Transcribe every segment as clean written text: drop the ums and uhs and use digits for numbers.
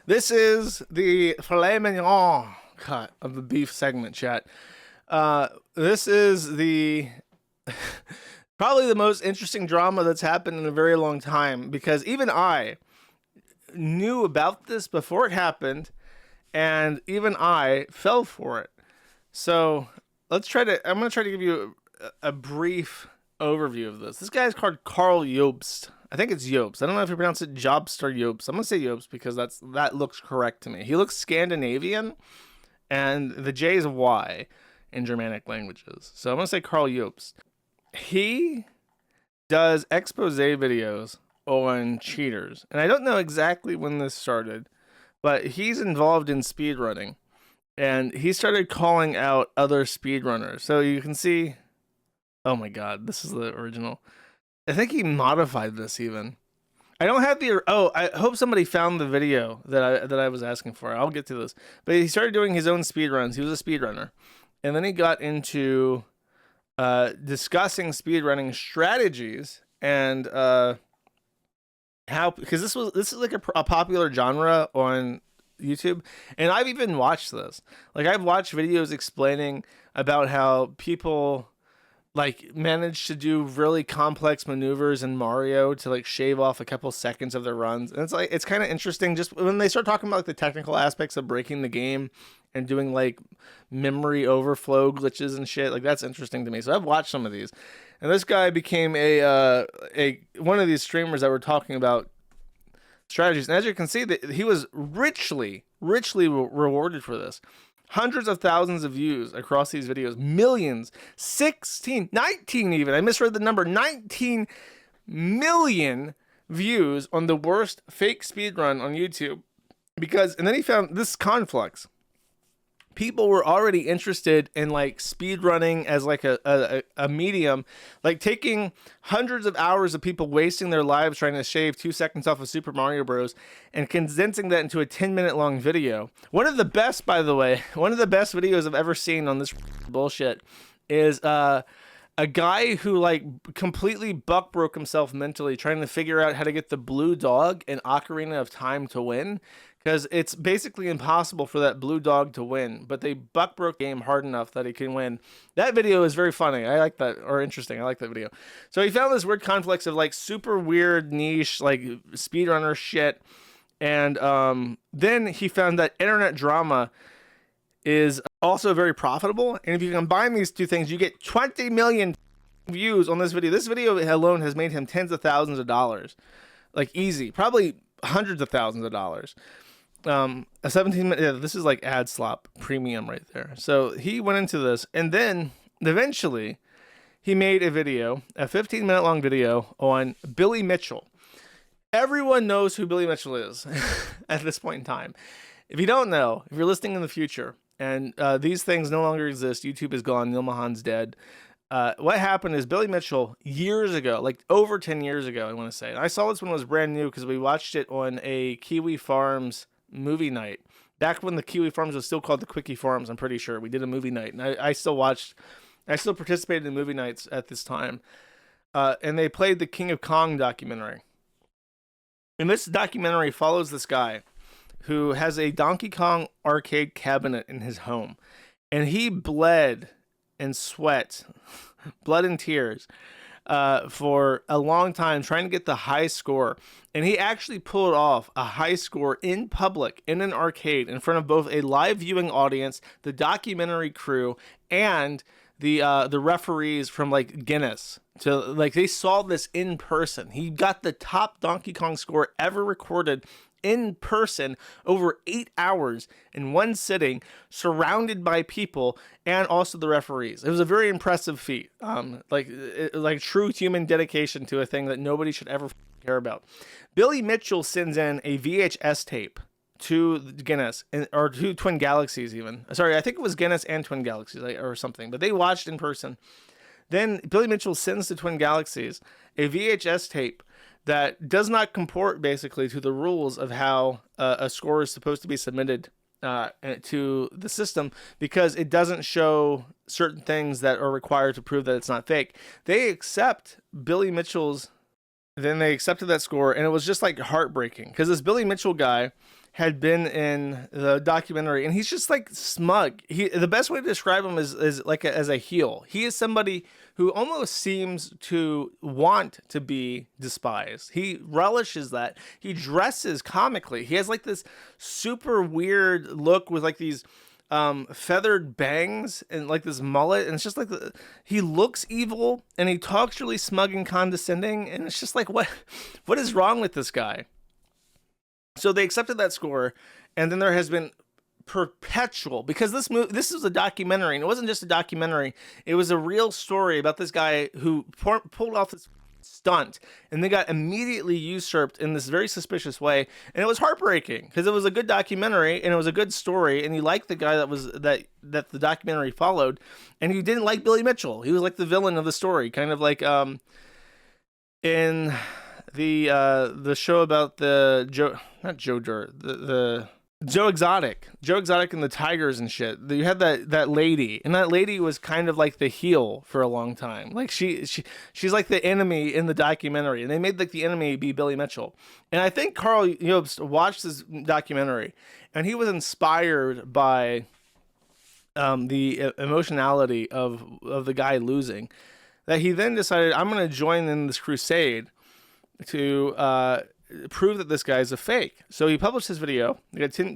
This is the filet mignon cut of the beef segment, chat. This is the probably the most interesting drama that's happened in a very long time, because even I knew about this before it happened, and even I fell for it. So I'm going to try to give you a brief overview of this. This guy is called Karl Jobst. I think it's Jobst. I don't know if you pronounce it Jobst or Jobst. I'm going to say Jobst because that looks correct to me. He looks Scandinavian, and the J is a Y in Germanic languages. So I'm going to say Karl Jobst. He does expose videos on cheaters. And I don't know exactly when this started, but he's involved in speedrunning. And he started calling out other speedrunners. So you can see, oh my god, this is the original. I think he modified this even. I don't have the, I hope somebody found the video that I was asking for. I'll get to this. But he started doing his own speedruns. He was a speedrunner. And then he got into discussing speedrunning strategies and how, because this is like a popular genre on YouTube, and I've even watched this. Like, I've watched videos explaining about how people like manage to do really complex maneuvers in Mario to like shave off a couple seconds of their runs. And it's kind of interesting just when they start talking about like the technical aspects of breaking the game and doing like memory overflow glitches and shit. Like, that's interesting to me. So I've watched some of these, and this guy became a one of these streamers that were talking about strategies. And as you can see, that he was richly rewarded for this. Hundreds of thousands of views across these videos, millions, 19 even. I misread the number, 19 million views on the worst fake speedrun on YouTube. And then he found this conflux. People were already interested in like speedrunning as like a medium, like taking hundreds of hours of people wasting their lives trying to shave 2 seconds off of Super Mario Bros. And condensing that into a 10-minute long video. One of the best, by the way, one of the best videos I've ever seen on this bullshit is a guy who like completely buck broke himself mentally trying to figure out how to get the blue dog in Ocarina of Time to win. Because it's basically impossible for that blue dog to win, but they buck broke the game hard enough that he can win. That video is very funny. I like that, or interesting. I like that video. So he found this weird conflicts of like super weird niche, like speedrunner shit. And then he found that internet drama is also very profitable. And if you combine these two things, you get 20 million views on this video. This video alone has made him tens of thousands of dollars. Like, easy. Probably hundreds of thousands of dollars. A 17-minute, yeah, this is like ad slop premium right there. So he went into this, and then eventually he made a video, a 15-minute long video on Billy Mitchell. Everyone knows who Billy Mitchell is at this point in time. If you don't know, if you're listening in the future, and these things no longer exist, YouTube is gone, Neil Mahan's dead. What happened is Billy Mitchell, years ago, like over 10 years ago, I want to say. And I saw this when it was brand new because we watched it on a Kiwi Farms movie night. Back when the Kiwi Farms was still called the Quickie Farms, I'm pretty sure. We did a movie night. And I still participated in movie nights at this time. And they played the King of Kong documentary. And this documentary follows this guy who has a Donkey Kong arcade cabinet in his home. And he bled and sweat, blood and tears, for a long time trying to get the high score. And he actually pulled off a high score in public in an arcade in front of both a live viewing audience, the documentary crew, and the referees from like Guinness. So like they saw this in person. He got the top Donkey Kong score ever recorded in person over 8 hours in one sitting, surrounded by people and also the referees. It was a very impressive feat. Like true human dedication to a thing that nobody should ever care about. Billy Mitchell sends in a VHS tape to Guinness, or to Twin Galaxies even. Sorry, I think it was Guinness and Twin Galaxies or something, but they watched in person. Then Billy Mitchell sends to Twin Galaxies a VHS tape that does not comport basically to the rules of how a score is supposed to be submitted to the system, because it doesn't show certain things that are required to prove that it's not fake. They accept Billy Mitchell's, then they accepted that score, and it was just like heartbreaking because this Billy Mitchell guy had been in the documentary, and he's just like smug. The best way to describe him is like as a heel. He is somebody who almost seems to want to be despised. He relishes that. He dresses comically. He has like this super weird look with like these feathered bangs and like this mullet, and it's just like he looks evil, and he talks really smug and condescending, and it's just like what is wrong with this guy? So they accepted that score, and then there has been perpetual, because this is a documentary, and it wasn't just a documentary, it was a real story about this guy who pulled off this stunt, and they got immediately usurped in this very suspicious way, and it was heartbreaking because it was a good documentary and it was a good story, and you liked the guy that the documentary followed, and you didn't like Billy Mitchell. He was like the villain of the story, kind of like in the show about the Joe Exotic and the Tigers and shit. You had that lady, and that lady was kind of like the heel for a long time. Like she's like the enemy in the documentary, and they made like the enemy be Billy Mitchell. And I think Karl Jobst watched this documentary, and he was inspired by the emotionality of the guy losing, that he then decided, I'm going to join in this crusade to prove that this guy is a fake. So he published his video. He got 2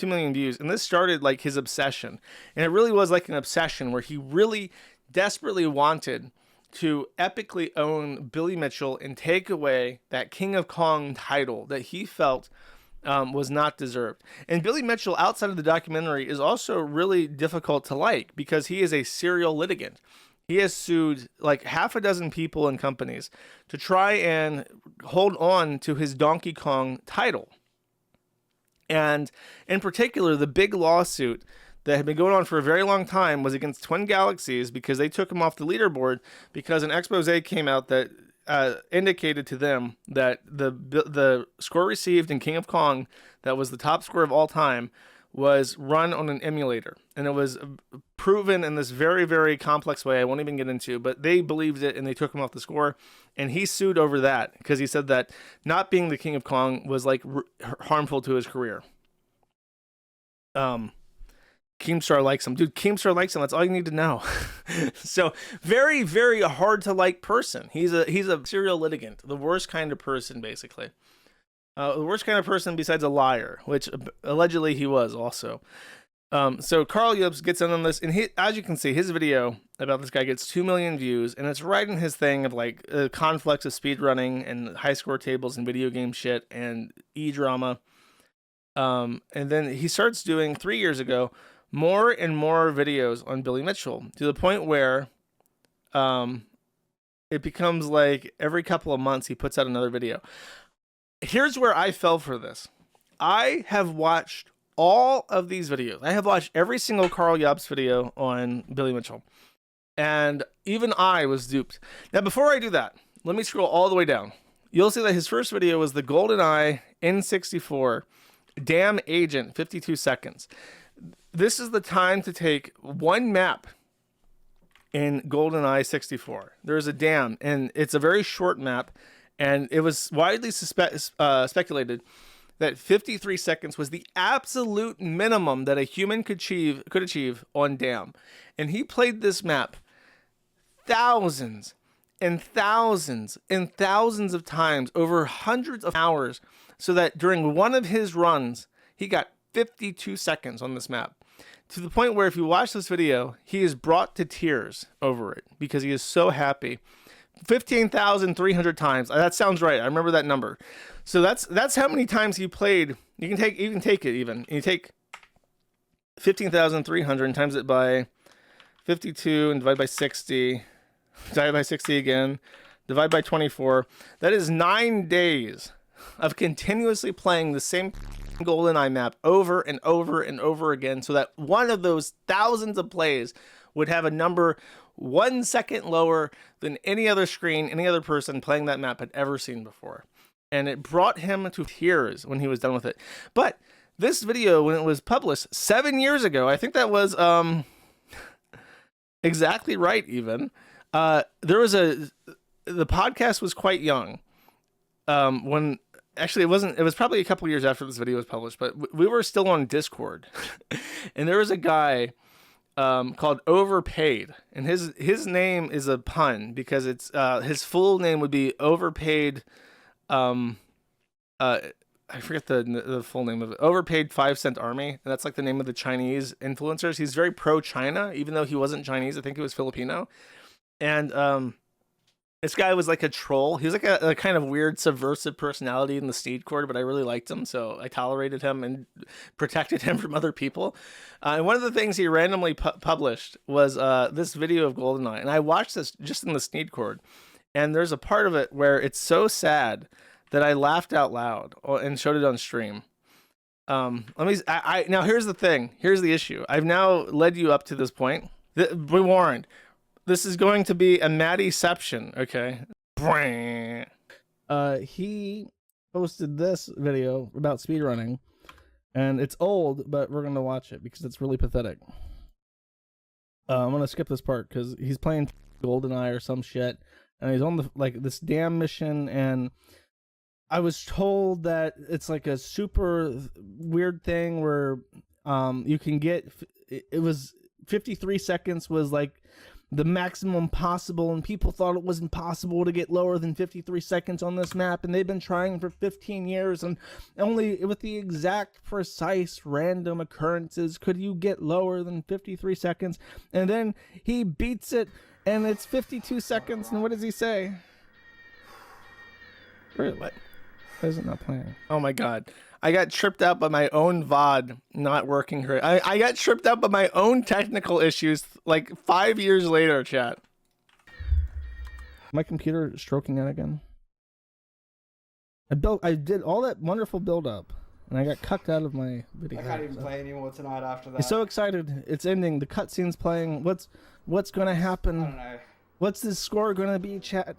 million views, and this started like his obsession. And it really was like an obsession where he really desperately wanted to epically own Billy Mitchell and take away that King of Kong title that he felt was not deserved. And Billy Mitchell, outside of the documentary, is also really difficult to like because he is a serial litigant. He has sued like half a dozen people and companies to try and hold on to his Donkey Kong title. And in particular, the big lawsuit that had been going on for a very long time was against Twin Galaxies, because they took him off the leaderboard because an expose came out that indicated to them that the score received in King of Kong, that was the top score of all time, was run on an emulator, and it was proven in this very, very complex way I won't even get into, but they believed it and they took him off the score, and he sued over that because he said that not being the King of Kong was like harmful to his career. Keemstar likes him. Dude, Keemstar likes him. That's all you need to know. So very, very hard to like person. He's a serial litigant, the worst kind of person, basically. The worst kind of person besides a liar, which allegedly he was also. So Karl Jobst gets in on this, and as you can see, his video about this guy gets 2 million views, and it's right in his thing of like conflicts of speedrunning and high score tables and video game shit and e-drama. And then he starts doing, 3 years ago, more and more videos on Billy Mitchell, to the point where it becomes like every couple of months he puts out another video. Here's where I fell for this. I have watched all of these videos. I have watched every single Karl Jobst video on Billy Mitchell, and even I was duped. Now, before I do that, let me scroll all the way down. You'll see that his first video was the GoldenEye N64 Damn Agent 52 seconds. This is the time to take one map in GoldenEye 64. There's a dam, and it's a very short map, and it was widely speculated that 53 seconds was the absolute minimum that a human could achieve on dam. And he played this map thousands and thousands and thousands of times over hundreds of hours, so that during one of his runs, he got 52 seconds on this map. To the point where if you watch this video, he is brought to tears over it because he is so happy. 15,300 times. That sounds right. I remember that number. So that's how many times he played. You can take it even. You take 15,300 and times it by 52 and divide by 60. Divide by 60 again. Divide by 24. That is 9 days of continuously playing the same GoldenEye map over and over and over again, so that one of those thousands of plays would have a number 1 second lower than any other screen, any other person playing that map had ever seen before. And it brought him to tears when he was done with it. But this video, when it was published 7 years ago, I think that was exactly right even. The podcast was quite young when actually, it wasn't. It was probably a couple years after this video was published, but we were still on Discord, and there was a guy called Overpaid, and his name is a pun because it's his full name would be Overpaid. I forget the full name of it. Overpaid 5 Cent Army, and that's like the name of the Chinese influencers. He's very pro-China, even though he wasn't Chinese. I think he was Filipino, and this guy was like a troll. He was like a kind of weird subversive personality in the Steed Court, but I really liked him, so I tolerated him and protected him from other people. And one of the things he randomly published was this video of GoldenEye, and I watched this just in the Steed Court, and there's a part of it where it's so sad that I laughed out loud and showed it on stream. Now here's the thing. Here's the issue. I've now led you up to this point. Be warned. This is going to be a Matiception, okay? He posted this video about speedrunning, and it's old, but we're gonna watch it because it's really pathetic. I'm gonna skip this part because he's playing GoldenEye or some shit, and he's on this damn mission, and I was told that it's like a super weird thing where you can get, it was 53 seconds was like the maximum possible, and people thought it was impossible to get lower than 53 seconds on this map, and they've been trying for 15 years, and only with the exact precise random occurrences could you get lower than 53 seconds, and then he beats it, and it's 52 seconds, and what does he say? What? Why is it not playing? Oh my god. I got tripped out by my own VOD not working correct. I got tripped out by my own technical issues like 5 years later, chat. My computer stroking out again. I did all that wonderful build up, and I got cucked out of my video. I can't even play anymore tonight after that. I'm so excited. It's ending. The cutscene's playing. What's gonna happen? I don't know. What's this score gonna be, chat?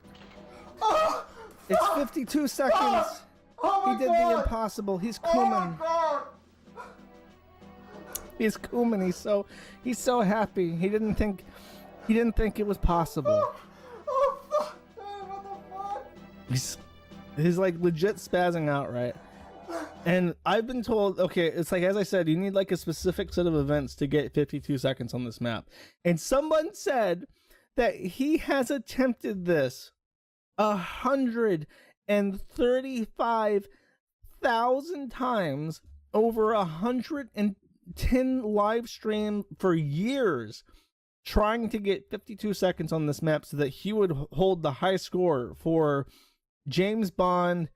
Oh, it's 52 seconds. He did the impossible. He's Kuman. He's Kuman. He's so happy. He didn't think it was possible. What the fuck? He's like legit spazzing out, right? And I've been told, okay, it's like, as I said, you need like a specific set of events to get 52 seconds on this map. And someone said that he has attempted this 135,000 times over 110 live stream for years, trying to get 52 seconds on this map so that he would hold the high score for James Bond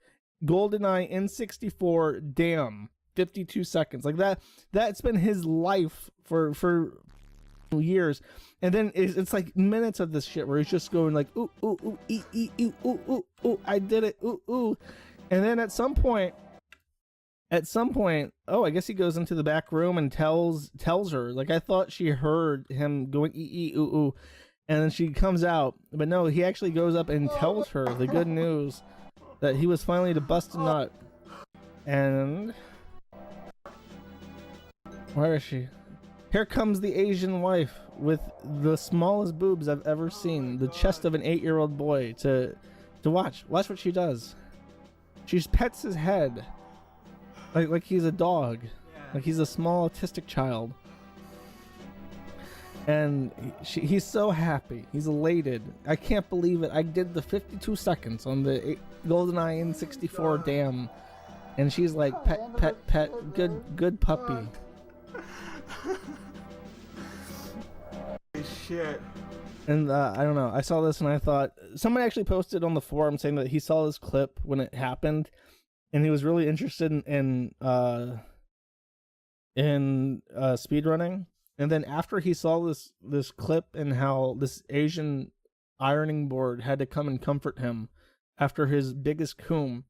GoldenEye N64 damn 52 seconds. Like that's been his life for years. And then it's like minutes of this shit where he's just going like ooh ooh ooh ee ooh ooh ooh ooh, I did it, ooh ooh. And then at some point, oh, I guess he goes into the back room and tells her, like, I thought she heard him going ooh ooh, and then she comes out, but no, he actually goes up and tells her the good news that he was finally to bust a nut. And where is she? Here comes the Asian wife with the smallest boobs I've ever seen, the chest of an 8-year-old boy to watch. Watch what she does. She just pets his head like he's a dog, like he's a small autistic child. And he's so happy. He's elated. I can't believe it. I did the 52 seconds on the GoldenEye N64 damn. And she's like, pet, pet, pet, good puppy. Shit. And I don't know. I saw this and I thought, someone actually posted on the forum saying that he saw this clip when it happened, and he was really interested in speedrunning. And then after he saw this clip and how this Asian ironing board had to come and comfort him after his biggest coom,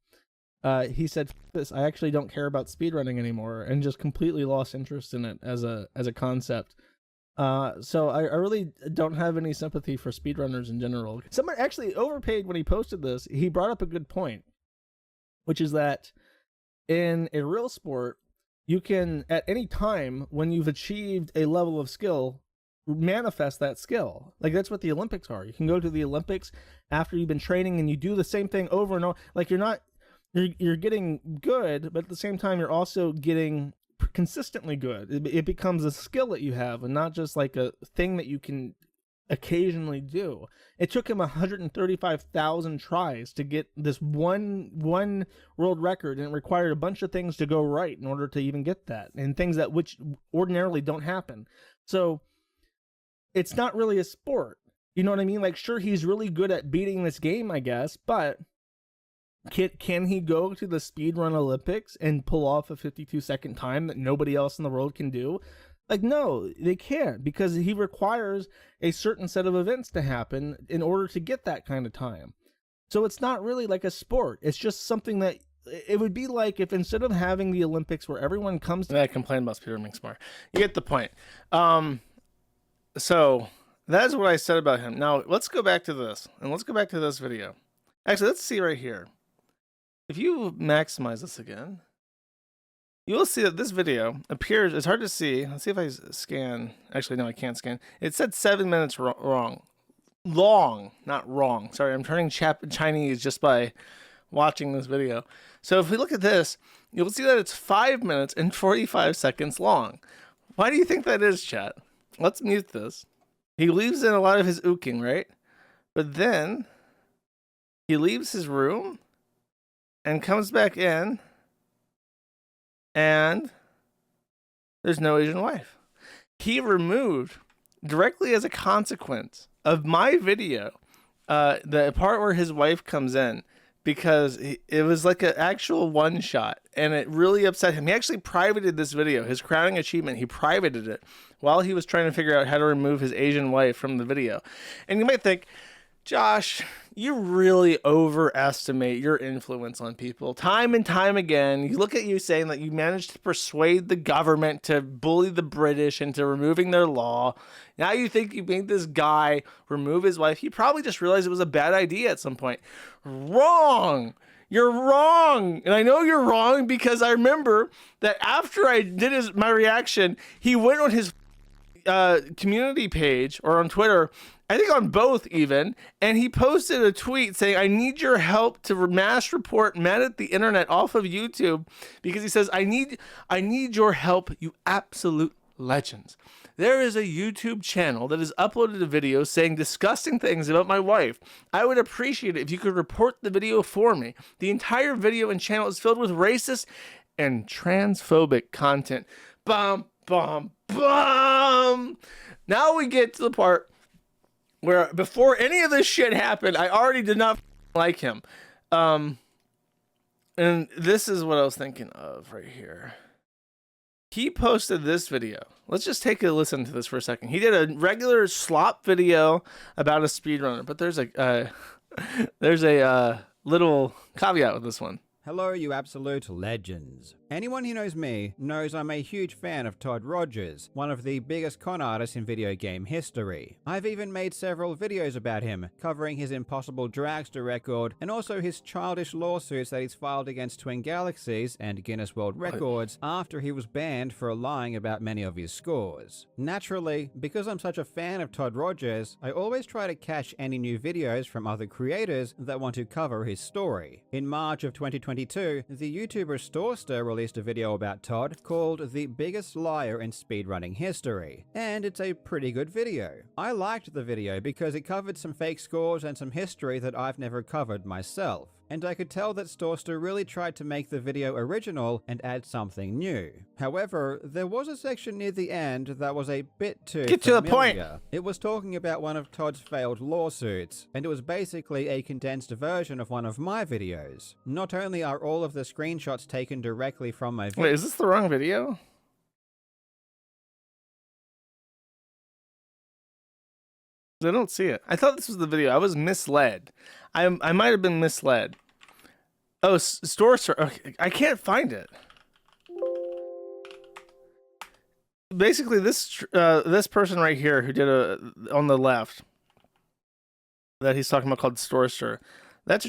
he said, "F this, I actually don't care about speedrunning anymore," and just completely lost interest in it as a concept. So I really don't have any sympathy for speedrunners in general. Someone actually Overpaid, when he posted this, he brought up a good point, which is that in a real sport, you can, at any time when you've achieved a level of skill, manifest that skill. Like, that's what the Olympics are. You can go to the Olympics after you've been training and you do the same thing over and over. Like, you're you're getting good, but at the same time, you're also getting consistently good. It becomes a skill that you have, and not just like a thing that you can occasionally do. It took him 135,000 tries to get this one world record, and it required a bunch of things to go right in order to even get that, and things that which ordinarily don't happen. So it's not really a sport. You know what I mean? Like, sure, he's really good at beating this game, I guess, but can he go to the speedrun Olympics and pull off a 52-second time that nobody else in the world can do? Like, no, they can't, because he requires a certain set of events to happen in order to get that kind of time. So it's not really like a sport. It's just something that it would be like if instead of having the Olympics where everyone comes to... I complain about speedrunning more. You get the point. So that's what I said about him. Now, let's go back to this, and let's go back to this video. Actually, let's see right here. If you maximize this again, you will see that this video appears, it's hard to see. Let's see if I scan. Actually, no, I can't scan. It said 7 minutes wrong. Long, not wrong. Sorry, I'm turning Chinese just by watching this video. So if we look at this, you'll see that it's 5 minutes and 45 seconds long. Why do you think that is, chat? Let's mute this. He leaves in a lot of his ooking, right? But then he leaves his room and comes back in, and there's no Asian wife. He removed, directly as a consequence of my video, the part where his wife comes in, because it was like an actual one shot, and it really upset him. He actually privated this video, his crowning achievement. He privated it while he was trying to figure out how to remove his Asian wife from the video. And you might think, Josh, you really overestimate your influence on people. Time and time again, you look at you saying that you managed to persuade the government to bully the British into removing their law. Now you think you made this guy remove his wife. He probably just realized it was a bad idea at some point. Wrong. You're wrong. And I know you're wrong because I remember that after I did my reaction, he went on his community page or on Twitter, I think on both even, and he posted a tweet saying, I need your help to mass report men at the internet off of YouTube, because he says, I need your help, you absolute legends. There is a YouTube channel that has uploaded a video saying disgusting things about my wife. I would appreciate it if you could report the video for me. The entire video and channel is filled with racist and transphobic content. Bum, bum, bum. Now we get to the part where before any of this shit happened, I already did not like him. And this is what I was thinking of right here. He posted this video. Let's just take a listen to this for a second. He did a regular slop video about a speedrunner, but there's a little caveat with this one. Hello, you absolute legends. Anyone who knows me knows I'm a huge fan of Todd Rogers, one of the biggest con artists in video game history. I've even made several videos about him, covering his impossible dragster record and also his childish lawsuits that he's filed against Twin Galaxies and Guinness World Records after he was banned for lying about many of his scores. Naturally, because I'm such a fan of Todd Rogers, I always try to catch any new videos from other creators that want to cover his story. In March of 2022, the YouTuber Storster released a video about Todd called The Biggest Liar in Speedrunning History, and it's a pretty good video. I liked the video because it covered some fake scores and some history that I've never covered myself, and I could tell that Storster really tried to make the video original and add something new. However, there was a section near the end that was a bit too Get to the point. It was talking about one of Todd's failed lawsuits, and it was basically a condensed version of one of my videos. Not only are all of the screenshots taken directly from my video— Wait, is this the wrong video? I don't see it. I thought this was the video. I was misled. I might have been misled. Oh, Storster. Okay, I can't find it. Basically, this person right here who did on the left that he's talking about called Storster. That's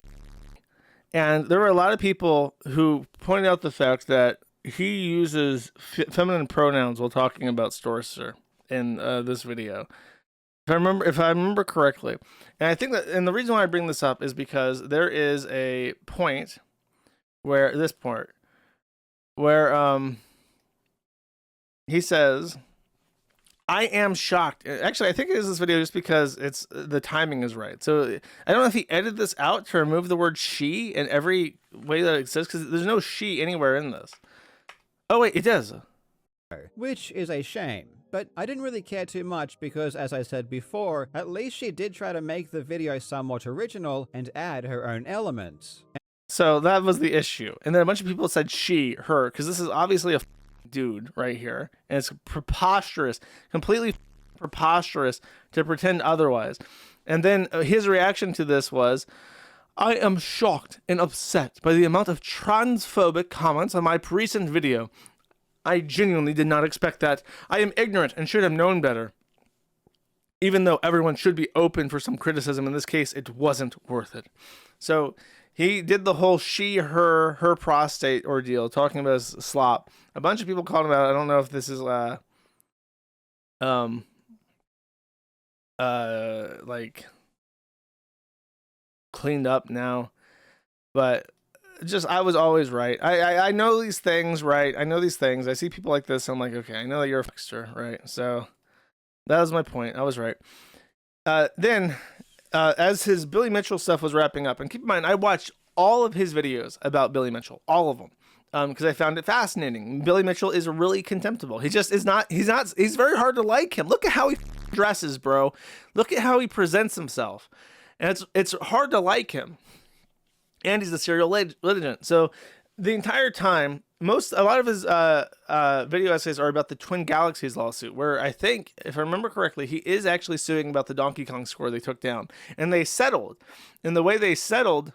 and there were a lot of people who pointed out the fact that he uses feminine pronouns while talking about Storster in this video. If I remember correctly. And I think that, and the reason why I bring this up is because there is a point where this part where he says, I am shocked. Actually, I think it is this video just because it's the timing is right. So I don't know if he edited this out to remove the word she in every way that it exists, because there's no she anywhere in this. Oh wait, it does. Which is a shame. But I didn't really care too much because, as I said before, at least she did try to make the video somewhat original and add her own elements. So that was the issue. And then a bunch of people said she, her, because this is obviously a dude right here. And it's preposterous, completely preposterous to pretend otherwise. And then his reaction to this was, I am shocked and upset by the amount of transphobic comments on my recent video. I genuinely did not expect that. I am ignorant and should have known better. Even though everyone should be open for some criticism, in this case, it wasn't worth it. So he did the whole she, her prostate ordeal, talking about his slop. A bunch of people called him out. I don't know if this is like cleaned up now, but just I was always right. I know these things, right? I know these things. I see people like this. I'm like, okay, I know that you're a fixer, right? So that was my point. I was right. Then as his Billy Mitchell stuff was wrapping up, and keep in mind, I watched all of his videos about Billy Mitchell, all of them, because I found it fascinating. Billy Mitchell is really contemptible. He just is not. He's very hard to like him. Look at how he dresses, bro. Look at how he presents himself, and it's hard to like him. And he's a serial litigant. So the entire time, a lot of his video essays are about the Twin Galaxies lawsuit, where I think, if I remember correctly, he is actually suing about the Donkey Kong score they took down. And they settled. And the way they settled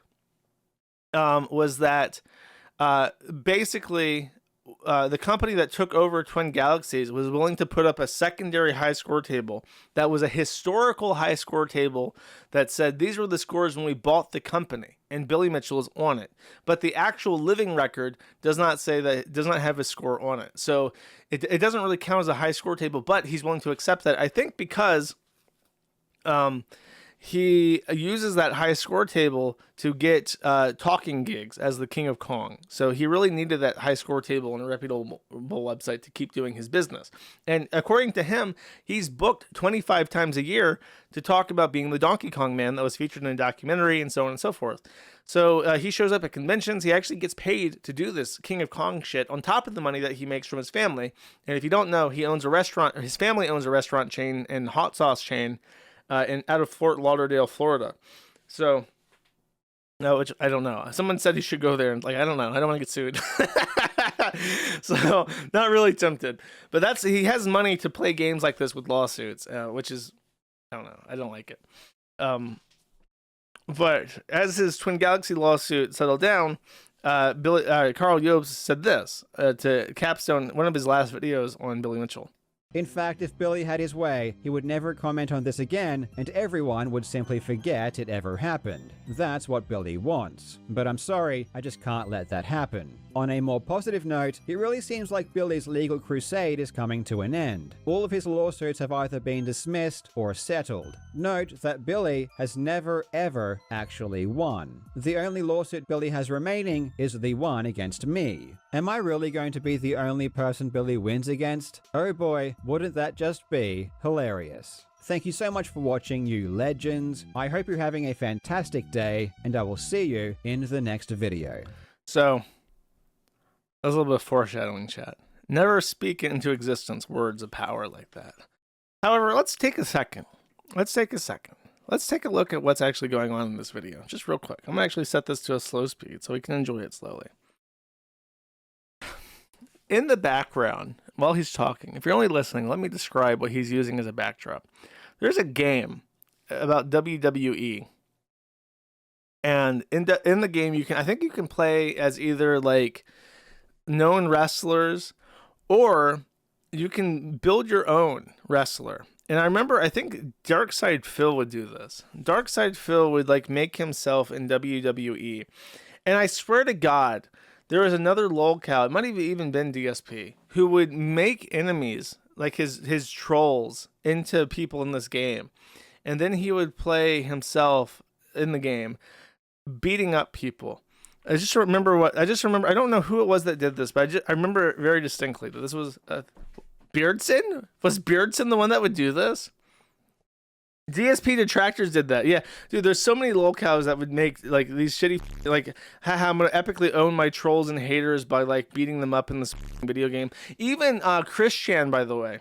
was that basically the company that took over Twin Galaxies was willing to put up a secondary high score table that was a historical high score table that said these were the scores when we bought the company, and Billy Mitchell is on it. But the actual living record does not say that, it does not have a score on it. So it doesn't really count as a high score table, but he's willing to accept that. I think because he uses that high score table to get talking gigs as the King of Kong. So he really needed that high score table on a reputable website to keep doing his business. And according to him, he's booked 25 times a year to talk about being the Donkey Kong man that was featured in a documentary and so on and so forth. So he shows up at conventions. He actually gets paid to do this King of Kong shit on top of the money that he makes from his family. And if you don't know, he owns a restaurant. His family owns a restaurant chain and hot sauce chain out of Fort Lauderdale, Florida. So, no, which I don't know. Someone said he should go there, and like, I don't know. I don't want to get sued. So, not really tempted. But he has money to play games like this with lawsuits, which is, I don't know. I don't like it. But as his Twin Galaxy lawsuit settled down, Karl Jobst said this to capstone one of his last videos on Billy Mitchell. In fact, if Billy had his way, he would never comment on this again, and everyone would simply forget it ever happened. That's what Billy wants. But I'm sorry, I just can't let that happen. On a more positive note, it really seems like Billy's legal crusade is coming to an end. All of his lawsuits have either been dismissed or settled. Note that Billy has never ever actually won. The only lawsuit Billy has remaining is the one against me. Am I really going to be the only person Billy wins against? Oh boy, wouldn't that just be hilarious. Thank you so much for watching, you legends. I hope you're having a fantastic day, and I will see you in the next video. So, that was a little bit of foreshadowing, chat. Never speak into existence words of power like that. However, let's take a second. Let's take a look at what's actually going on in this video. Just real quick. I'm going to actually set this to a slow speed so we can enjoy it slowly. In the background, while he's talking, if you're only listening, let me describe what he's using as a backdrop. There's a game about WWE. And in the game, I think you can play as either like known wrestlers, or you can build your own wrestler. And I remember, I think Darkside Phil would do this. Darkside Phil would like make himself in WWE. And I swear to God, there was another lolcow, it might have even been DSP, who would make enemies, like his trolls, into people in this game. And then he would play himself in the game, beating up people. I just remember. I don't know who it was that did this, but I remember it very distinctly that this was Beardson. Was Beardson the one that would do this? DSP detractors did that. Yeah, dude. There's so many lolcows that would make like these shitty like, haha, I'm gonna epically own my trolls and haters by like beating them up in this video game. Even Christian, by the way,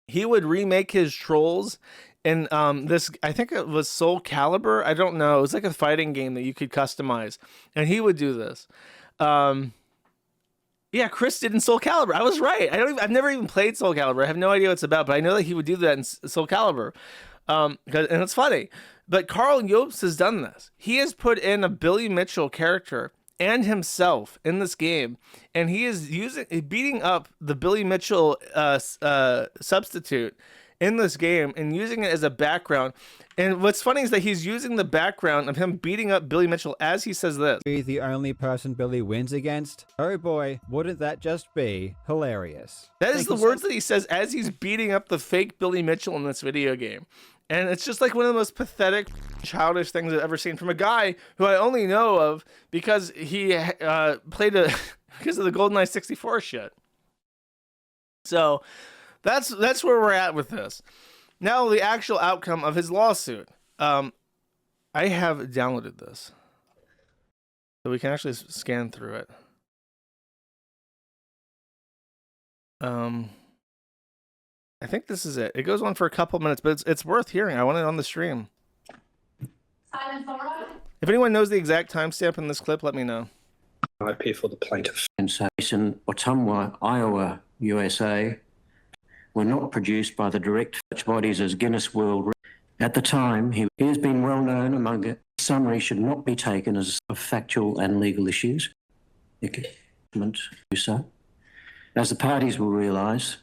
he would remake his trolls. And this, I think it was Soul Calibur. I don't know. It was like a fighting game that you could customize, and he would do this. Yeah, Chris did in Soul Calibur. I was right. I've never even played Soul Calibur. I have no idea what it's about, but I know that he would do that in Soul Calibur. And it's funny. But Karl Jobst has done this. He has put in a Billy Mitchell character and himself in this game, and he is beating up the Billy Mitchell substitute in this game and using it as a background. And what's funny is that he's using the background of him beating up Billy Mitchell as he says this. Be the only person Billy wins against? Oh boy, wouldn't that just be hilarious? That is the words that he says as he's beating up the fake Billy Mitchell in this video game. And it's just like one of the most pathetic, childish things I've ever seen from a guy who I only know of because he played because of the GoldenEye 64 shit. So that's where we're at with this. Now the actual outcome of his lawsuit. I have downloaded this, so we can actually scan through it. I think this is it. It goes on for a couple minutes, but it's worth hearing. I want it on the stream. If anyone knows the exact timestamp in this clip, let me know. IP for the plaintiff. In Ottumwa, Iowa, USA, were not produced by the direct such bodies as Guinness World Records. At the time, he has been well known among it. Summary should not be taken as of factual and legal issues. As the parties will realise,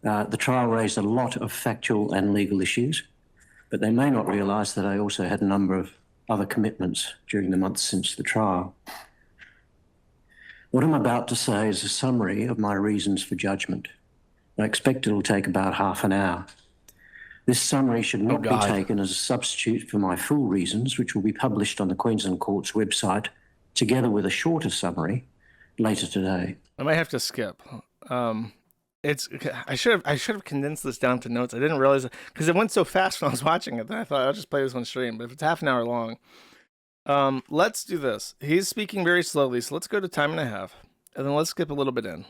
the trial raised a lot of factual and legal issues, but they may not realise that I also had a number of other commitments during the months since the trial. What I'm about to say is a summary of my reasons for judgment. I expect it'll take about half an hour. This summary should not be taken as a substitute for my full reasons, which will be published on the Queensland Court's website, together with a shorter summary later today. I might have to skip. I should have condensed this down to notes. I didn't realize it because it went so fast when I was watching it that I thought I'll just play this one stream. But if it's half an hour long, let's do this. He's speaking very slowly, so let's go to time and a half, and then let's skip a little bit in.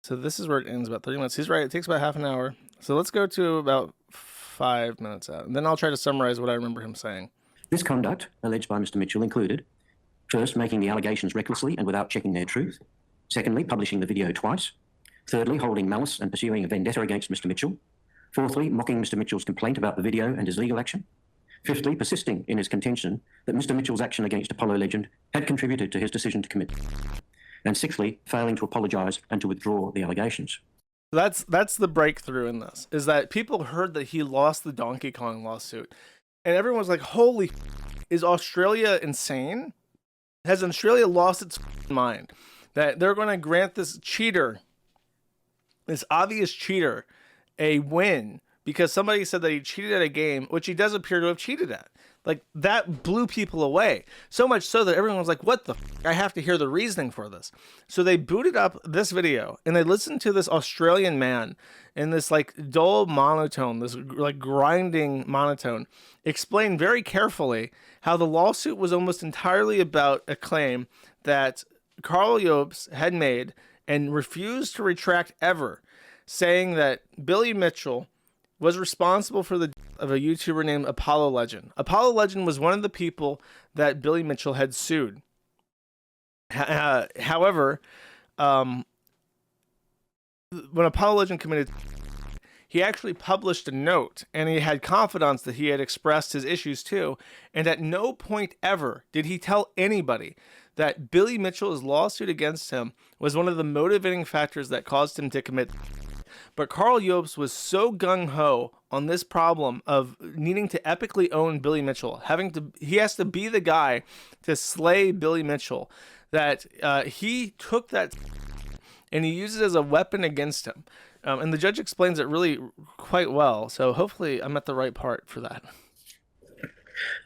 So this is where it ends, about 30 minutes. He's right. It takes about half an hour. So let's go to about 5 minutes out, and then I'll try to summarize what I remember him saying. This conduct, alleged by Mr. Mitchell, included, first, making the allegations recklessly and without checking their truth. Secondly, publishing the video twice. Thirdly, holding malice and pursuing a vendetta against Mr. Mitchell. Fourthly, mocking Mr. Mitchell's complaint about the video and his legal action. Fifthly, persisting in his contention that Mr. Mitchell's action against Apollo Legend had contributed to his decision to commit. And sixthly, failing to apologise and to withdraw the allegations. That's the breakthrough in this, is that people heard that he lost the Donkey Kong lawsuit, and everyone was like, holy, is Australia insane? Has Australia lost its mind? That they're going to grant this cheater, this obvious cheater, a win because somebody said that he cheated at a game, which he does appear to have cheated at. Like, that blew people away. So much so that everyone was like, what the f***? I have to hear the reasoning for this. So they booted up this video and they listened to this Australian man in this like dull monotone, this like grinding monotone, explain very carefully how the lawsuit was almost entirely about a claim that Karl Jobst had made and refused to retract ever, saying that Billy Mitchell was responsible for the death of a YouTuber named Apollo Legend. Apollo Legend was one of the people that Billy Mitchell had sued. However, when Apollo Legend committed, he actually published a note, and he had confidants that he had expressed his issues to, and at no point ever did he tell anybody that Billy Mitchell's lawsuit against him was one of the motivating factors that caused him to commit. But Karl Jobst was so gung-ho on this problem of needing to epically own Billy Mitchell, he has to be the guy to slay Billy Mitchell, that he took that and he used it as a weapon against him. And the judge explains it really quite well. So hopefully I'm at the right part for that.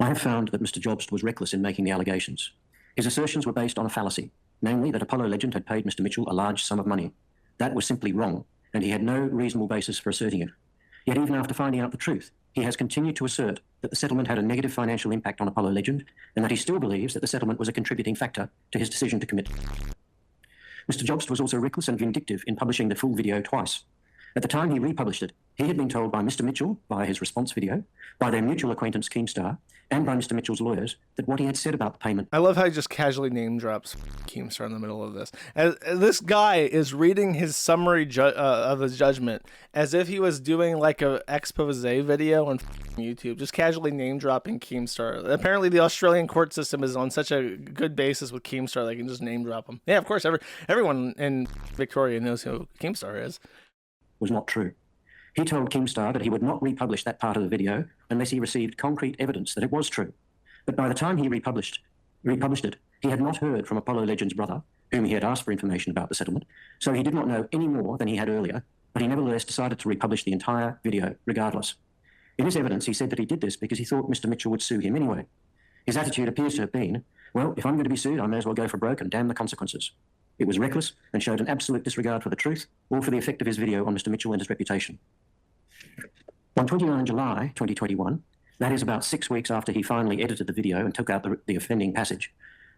I have found that Mr. Jobst was reckless in making the allegations. His assertions were based on a fallacy, namely that Apollo Legend had paid Mr. Mitchell a large sum of money. That was simply wrong, and he had no reasonable basis for asserting it. Yet even after finding out the truth, he has continued to assert that the settlement had a negative financial impact on Apollo Legend, and that he still believes that the settlement was a contributing factor to his decision to commit. Mr. Jobst was also reckless and vindictive in publishing the full video twice. At the time he republished it, he had been told by Mr. Mitchell, via his response video, by their mutual acquaintance Keemstar, and by Mr. Mitchell's lawyers, that what he had said about the payment... I love how he just casually name drops Keemstar in the middle of this. As this guy is reading his summary of his judgment as if he was doing like a expose video on YouTube, just casually name dropping Keemstar. Apparently the Australian court system is on such a good basis with Keemstar, they can just name drop him. Yeah, of course, everyone in Victoria knows who Keemstar is. ...was not true. He told Keemstar that he would not republish that part of the video unless he received concrete evidence that it was true. But by the time he republished it, he had not heard from Apollo Legend's brother, whom he had asked for information about the settlement, so he did not know any more than he had earlier, but he nevertheless decided to republish the entire video regardless. In his evidence, he said that he did this because he thought Mr. Mitchell would sue him anyway. His attitude appears to have been, well, if I'm going to be sued, I may as well go for broke and damn the consequences. It was reckless and showed an absolute disregard for the truth or for the effect of his video on Mr. Mitchell and his reputation. On 29 July 2021, that is about 6 weeks after he finally edited the video and took out the offending passage,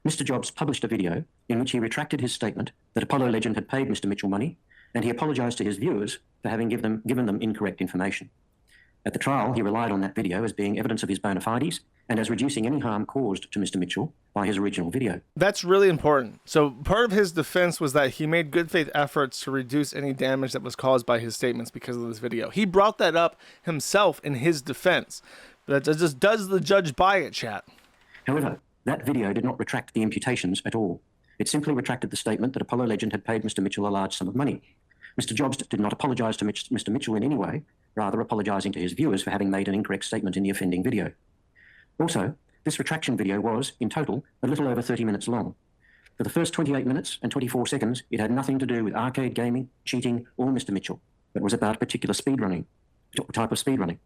Mr. Jobst published a video in which he retracted his statement that Apollo Legend had paid Mr. Mitchell money, and he apologised to his viewers for having given them incorrect information. At the trial, he relied on that video as being evidence of his bona fides and as reducing any harm caused to Mr. Mitchell by his original video. That's really important. So part of his defense was that he made good faith efforts to reduce any damage that was caused by his statements because of this video. He brought that up himself in his defense. But just does the judge buy it, chat? However, that video did not retract the imputations at all. It simply retracted the statement that Apollo Legend had paid Mr. Mitchell a large sum of money. Mr. Jobst did not apologise to Mr. Mitchell in any way, rather apologising to his viewers for having made an incorrect statement in the offending video. Also, this retraction video was, in total, a little over 30 minutes long. For the first 28 minutes and 24 seconds, it had nothing to do with arcade gaming, cheating, or Mr. Mitchell, but was about a particular type of speedrunning.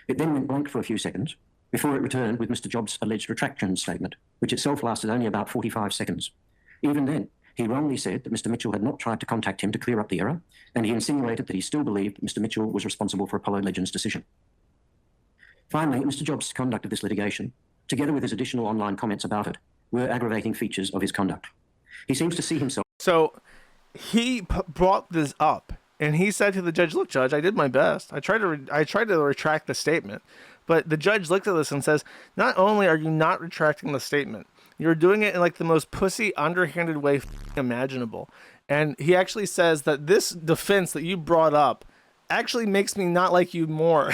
It then went blank for a few seconds, before it returned with Mr. Jobst's alleged retraction statement, which itself lasted only about 45 seconds. Even then, he wrongly said that Mr. Mitchell had not tried to contact him to clear up the error, and he insinuated that he still believed Mr. Mitchell was responsible for Apollo Legend's decision. Finally, Mr. Jobst's conduct of this litigation, together with his additional online comments about it, were aggravating features of his conduct. He seems to see himself... So he brought this up, and he said to the judge, look, judge, I did my best. I tried to retract the statement. But the judge looked at this and says, not only are you not retracting the statement, you're doing it in like the most pussy, underhanded way imaginable. And he actually says that this defense that you brought up actually makes me not like you more.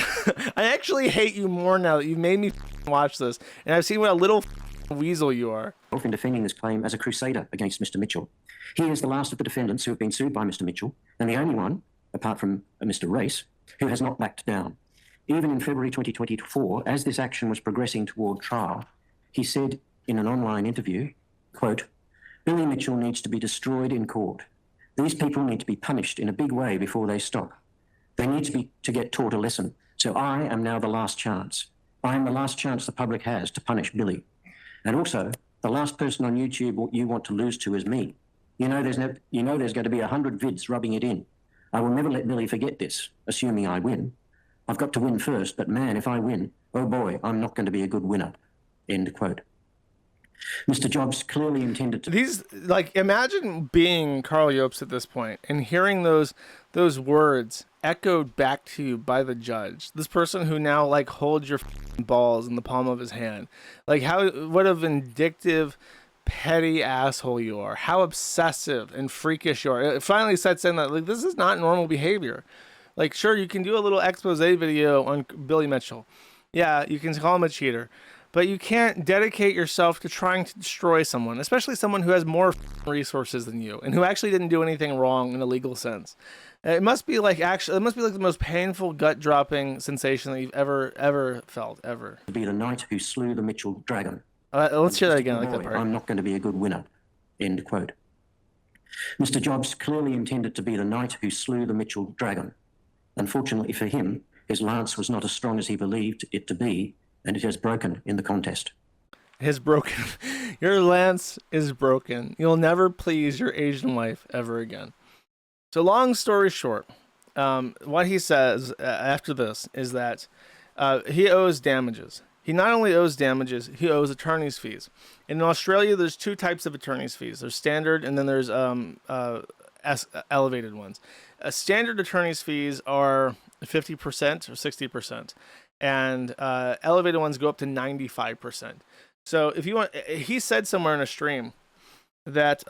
I actually hate you more now that you've made me watch this. And I've seen what a little weasel you are. In defending this claim as a crusader against Mr. Mitchell. He is the last of the defendants who have been sued by Mr. Mitchell, and the only one, apart from Mr. Race, who has not backed down. Even in February 2024, as this action was progressing toward trial, he said in an online interview, quote, Billy Mitchell needs to be destroyed in court. These people need to be punished in a big way before they stop. They need to get taught a lesson. So I am now the last chance. I am the last chance the public has to punish Billy. And also, the last person on YouTube you want to lose to is me. You know there's going to be 100 vids rubbing it in. I will never let Billy forget this, assuming I win. I've got to win first, but man, if I win, oh boy, I'm not going to be a good winner. End quote. Mr. Jobst clearly intended to... imagine being Karl Jobst at this point and hearing those words echoed back to you by the judge. This person who now, holds your balls in the palm of his hand. What a vindictive, petty asshole you are. How obsessive and freakish you are. It finally sets in that, this is not normal behavior. Sure, you can do a little expose video on Billy Mitchell. Yeah, you can call him a cheater. But you can't dedicate yourself to trying to destroy someone, especially someone who has more resources than you and who actually didn't do anything wrong in a legal sense. It must be the most painful, gut-dropping sensation that you've ever felt, ever. To be the knight who slew the Mitchell dragon. Let's hear that again. I like that part. I'm not going to be a good winner. End quote. Mr. Jobst clearly intended to be the knight who slew the Mitchell dragon. Unfortunately for him, his lance was not as strong as he believed it to be, and it has broken in the contest. It has broken. Your lance is broken. You'll never please your Asian wife ever again. So long story short, what he says after this is that he owes damages. He not only owes damages, he owes attorney's fees. In Australia, there's two types of attorney's fees. There's standard, and then there's elevated ones. Standard attorney's fees are 50% or 60%, and elevated ones go up to 95%. So if you want, he said somewhere in a stream that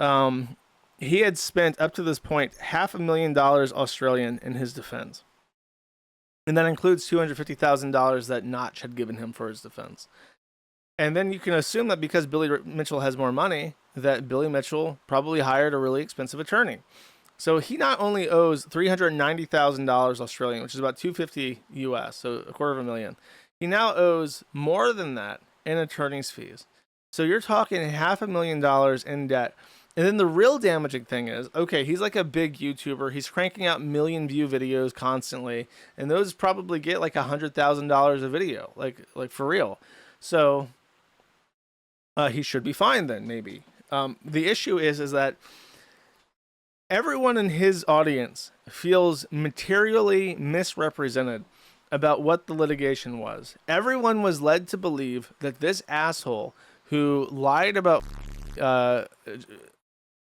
he had spent up to this point $500,000 Australian in his defense. And that includes $250,000 that Notch had given him for his defense. And then you can assume that because Billy Mitchell has more money, that Billy Mitchell probably hired a really expensive attorney. So he not only owes $390,000 Australian, which is about $250 US, so $250,000. He now owes more than that in attorney's fees. So you're talking $500,000 in debt. And then the real damaging thing is, okay, he's like a big YouTuber. He's cranking out million view videos constantly, and those probably get like $100,000 a video, like for real. So he should be fine then, maybe. The issue is that everyone in his audience feels materially misrepresented about what the litigation was. Everyone was led to believe that this asshole who lied about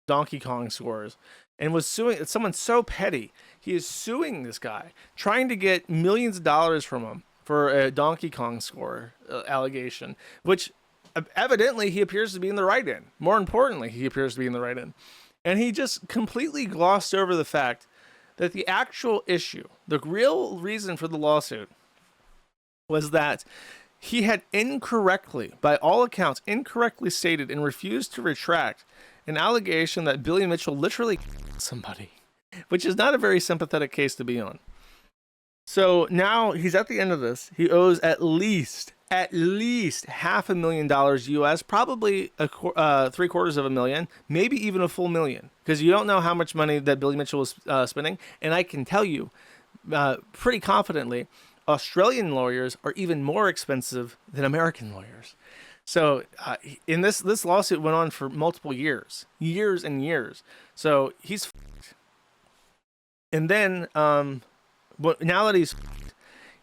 Donkey Kong scores and was suing someone so petty. He is suing this guy, trying to get millions of dollars from him for a Donkey Kong score allegation, which evidently he appears to be in the right in. More importantly, he appears to be in the right in. And he just completely glossed over the fact that the actual issue, the real reason for the lawsuit, was that he had incorrectly, by all accounts, incorrectly stated and refused to retract an allegation that Billy Mitchell literally killed somebody, which is not a very sympathetic case to be on. So now he's at the end of this. He owes at least $500,000 US, probably $750,000, maybe even a full million, because you don't know how much money that Billy Mitchell was spending. And I can tell you pretty confidently, Australian lawyers are even more expensive than American lawyers. So in this lawsuit went on for multiple years and years. So he's f***ed. And then now that he's f***ed,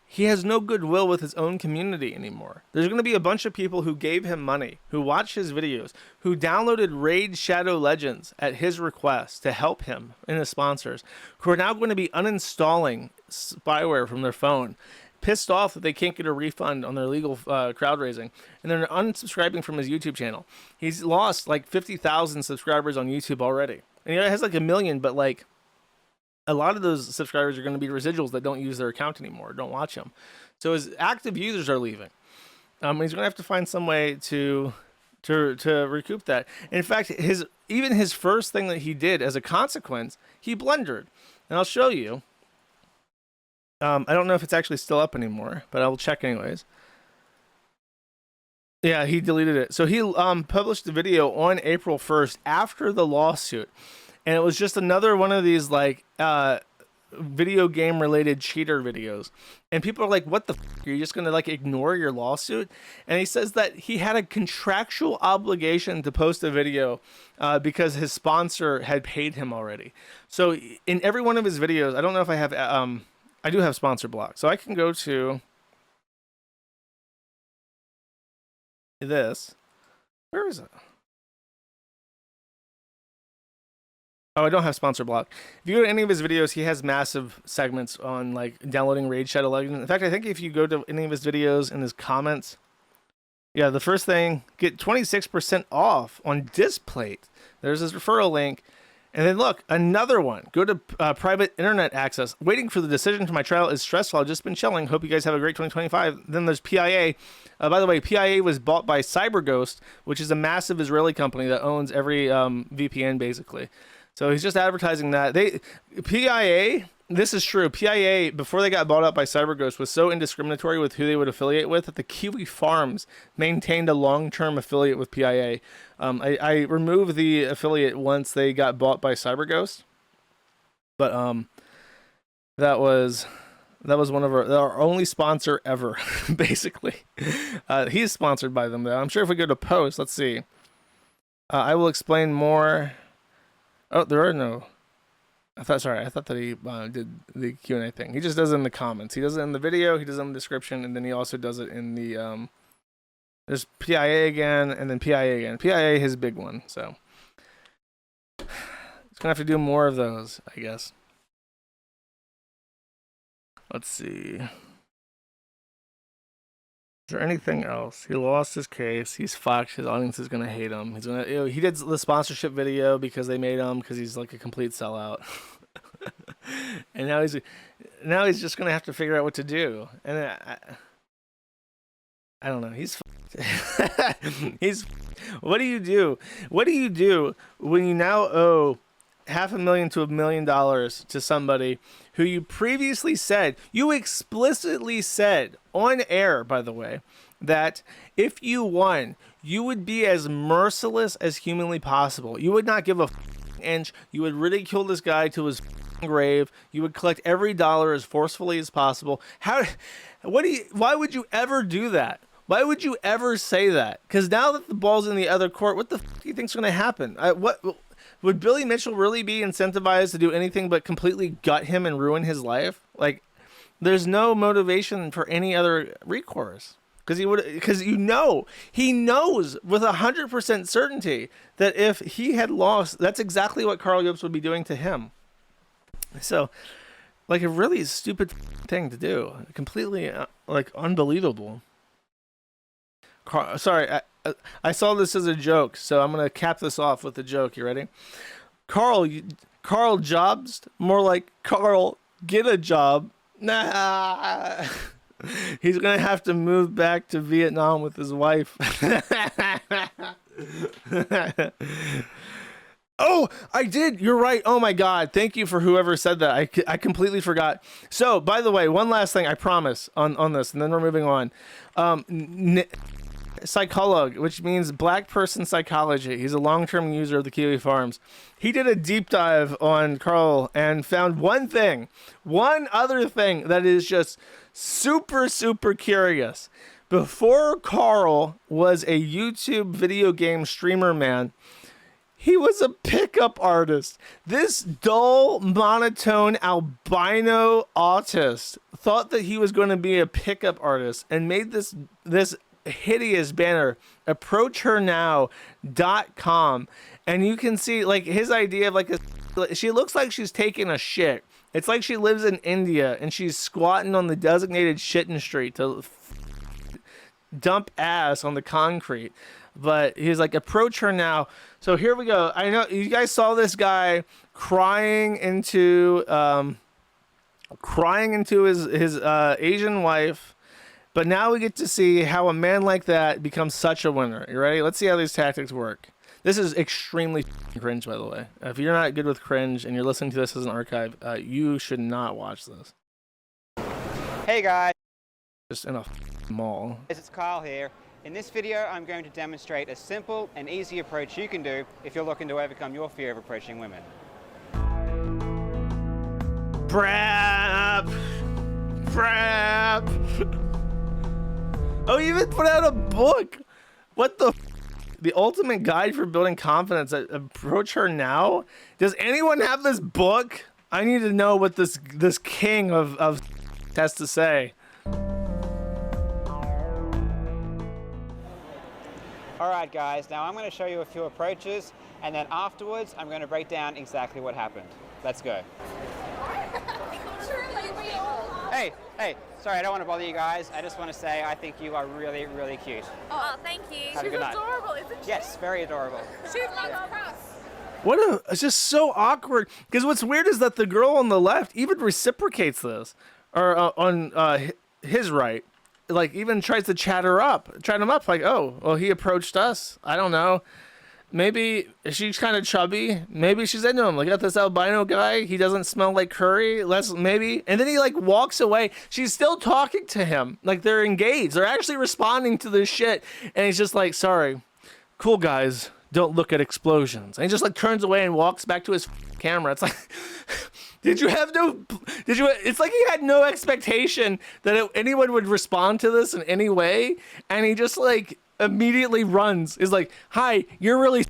he has no goodwill with his own community anymore. There's going to be a bunch of people who gave him money, who watched his videos, who downloaded Raid Shadow Legends at his request to help him and his sponsors, who are now going to be uninstalling spyware from their phone, pissed off that they can't get a refund on their legal crowd raising, and they're unsubscribing from his YouTube channel. He's lost like 50,000 subscribers on YouTube already. And he has like 1 million, but like a lot of those subscribers are going to be residuals that don't use their account anymore, don't watch him. So his active users are leaving. He's going to have to find some way to recoup that. In fact, even his first thing that he did as a consequence, he blundered. And I'll show you. I don't know if it's actually still up anymore, but I will check anyways. Yeah, he deleted it. So he published a video on April 1st after the lawsuit. And it was just another one of these like video game related cheater videos. And people are like, what the f***? Are you just going to like ignore your lawsuit? And he says that he had a contractual obligation to post a video because his sponsor had paid him already. So in every one of his videos, I don't know if I have... I do have sponsor block, so I can go to this. Where is it? Oh, I don't have sponsor block. If you go to any of his videos, he has massive segments on like downloading Raid Shadow Legends. In fact, I think if you go to any of his videos in his comments, yeah, the first thing, get 26% off on Displate. There's his referral link. And then look, another one. Go to private internet access. Waiting for the decision to my trial is stressful. I've just been chilling. Hope you guys have a great 2025. Then there's PIA. By the way, PIA was bought by CyberGhost, which is a massive Israeli company that owns every VPN basically. So he's just advertising that. PIA, this is true. PIA, before they got bought out by CyberGhost, was so indiscriminatory with who they would affiliate with that the Kiwi Farms maintained a long-term affiliate with PIA. I removed the affiliate once they got bought by CyberGhost, but that was one of our only sponsor ever, basically. He's sponsored by them though. I'm sure if we go to post, let's see. I will explain more. Oh, there are no. I thought that he did the Q&A thing. He just does it in the comments. He does it in the video. He does it in the description, and then he also does it in the there's PIA again, and then PIA again. PIA his big one. So he's gonna have to do more of those, I guess. Let's see. Is there anything else? He lost his case. He's fucked. His audience is gonna hate him. He's gonna. He did the sponsorship video because they made him because he's like a complete sellout. And now he's just gonna have to figure out what to do. And I don't know. He's fucked. What do you do? What do you do when you now owe $500,000 to $1 million to somebody who you previously said, you explicitly said on air, by the way, that if you won, you would be as merciless as humanly possible. You would not give a inch. You would ridicule this guy to his grave. You would collect every dollar as forcefully as possible. Why would you ever do that? Why would you ever say that? Because now that the ball's in the other court, what the fuck do you think's going to happen? Would Billy Mitchell really be incentivized to do anything but completely gut him and ruin his life? Like, there's no motivation for any other recourse. Because he knows with 100% certainty that if he had lost, that's exactly what Karl Jobst would be doing to him. So, like, a really stupid thing to do. Completely, like, unbelievable. Sorry, I saw this as a joke, so I'm gonna cap this off with a joke. You ready? Karl Jobst, more like Karl, get a job. Nah. He's gonna have to move back to Vietnam with his wife. Oh, I did. You're right. Oh my God. Thank you for whoever said that. I completely forgot. So, by the way, one last thing I promise on this, and then we're moving on. Psycholog, which means black person psychology. He's a long-term user of the Kiwi Farms. He did a deep dive on Karl and found one other thing that is just super, super curious. Before Karl was a YouTube video game streamer, man, he was a pickup artist. This dull, monotone, albino autist thought that he was going to be a pickup artist and made this hideous banner, approachhernow.com, and you can see like his idea of like she looks like she's taking a shit. It's like she lives in India and she's squatting on the designated shitting street to dump ass on the concrete. But he's like, approach her now. So here we go. I know you guys saw this guy crying into his Asian wife. But now we get to see how a man like that becomes such a winner. You ready? Let's see how these tactics work. This is extremely cringe, by the way. If you're not good with cringe and you're listening to this as an archive, you should not watch this. Hey guys. Just in a mall. It's Karl here. In this video, I'm going to demonstrate a simple and easy approach you can do if you're looking to overcome your fear of approaching women. Brap! Oh, you even put out a book. What the? The ultimate guide for building confidence. Approach her now. Does anyone have this book? I need to know what this king of has to say. All right, guys. Now I'm going to show you a few approaches, and then afterwards, I'm going to break down exactly what happened. Let's go. Hey. Sorry, I don't want to bother you guys. I just want to say I think you are really, really cute. Oh, thank you. Have a She's good night. adorable, isn't she? Yes, very adorable. She's like us. It's just so awkward. Because what's weird is that the girl on the left even reciprocates this, or on his right, like even tries to chat him up, like, oh, well, he approached us. I don't know. Maybe she's kind of chubby. Maybe she's into him. Look at this albino guy. He doesn't smell like curry. Maybe. And then he like walks away. She's still talking to him. Like they're engaged. They're actually responding to this shit. And he's just like, sorry, cool guys, don't look at explosions. And he just like turns away and walks back to his camera. It's like, it's like he had no expectation that anyone would respond to this in any way. And he just like immediately runs. Is like, hi, you're really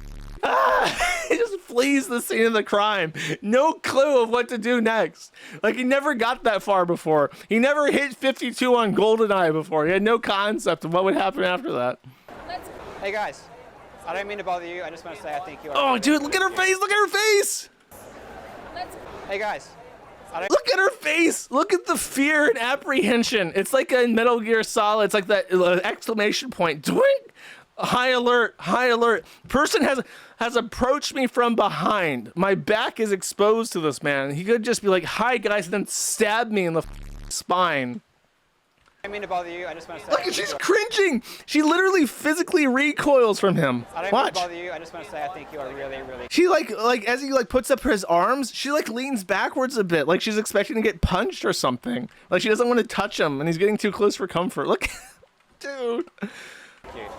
He just flees the scene of the crime. No clue of what to do next. Like, he never got that far before. He never hit 52 on GoldenEye before. He had no concept of what would happen after that. Hey guys, I don't mean to bother you. I just want to say I think you are. Oh, dude, look at her face. Look at her face. Hey guys, Look at her face. Look at the fear and apprehension. It's like a Metal Gear Solid. It's like that exclamation point. Doink. High alert, high alert. Person has approached me from behind. My back is exposed to this man. He could just be like, hi guys, and then stab me in the spine. I don't mean to bother you. I just want to say. Look, she's cringing. She literally physically recoils from him. I don't mean Watch. to bother you. I just want to say I think you are really, really. She like as he like puts up his arms, she like leans backwards a bit, like she's expecting to get punched or something. Like she doesn't want to touch him, and he's getting too close for comfort. Look, dude. Cute.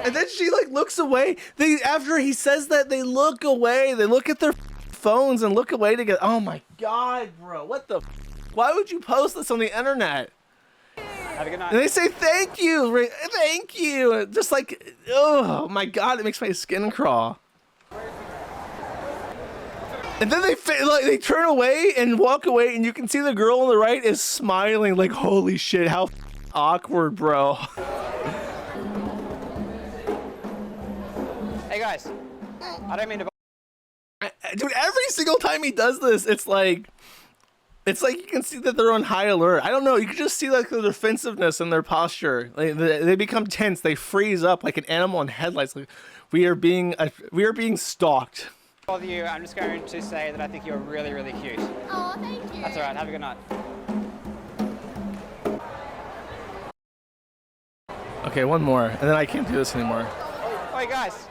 And then she like looks away. After he says that, they look away. They look at their phones and look away together. Oh my god, bro! What the? Why would you post this on the internet? Have a good night. And they say thank you, thank you. Just like, oh my god, it makes my skin crawl. And then they turn away and walk away, and you can see the girl on the right is smiling like, holy shit, how awkward, bro. Hey guys, I don't mean to. Dude, every single time he does this, it's like you can see that they're on high alert. I don't know. You can just see like the defensiveness in their posture. Like, they become tense. They freeze up like an animal in headlights. Like we are being stalked. Bother you. I'm just going to say that I think you're really, really cute. Oh, thank you. That's alright. Have a good night. Okay, one more, and then I can't do this anymore. Hey guys.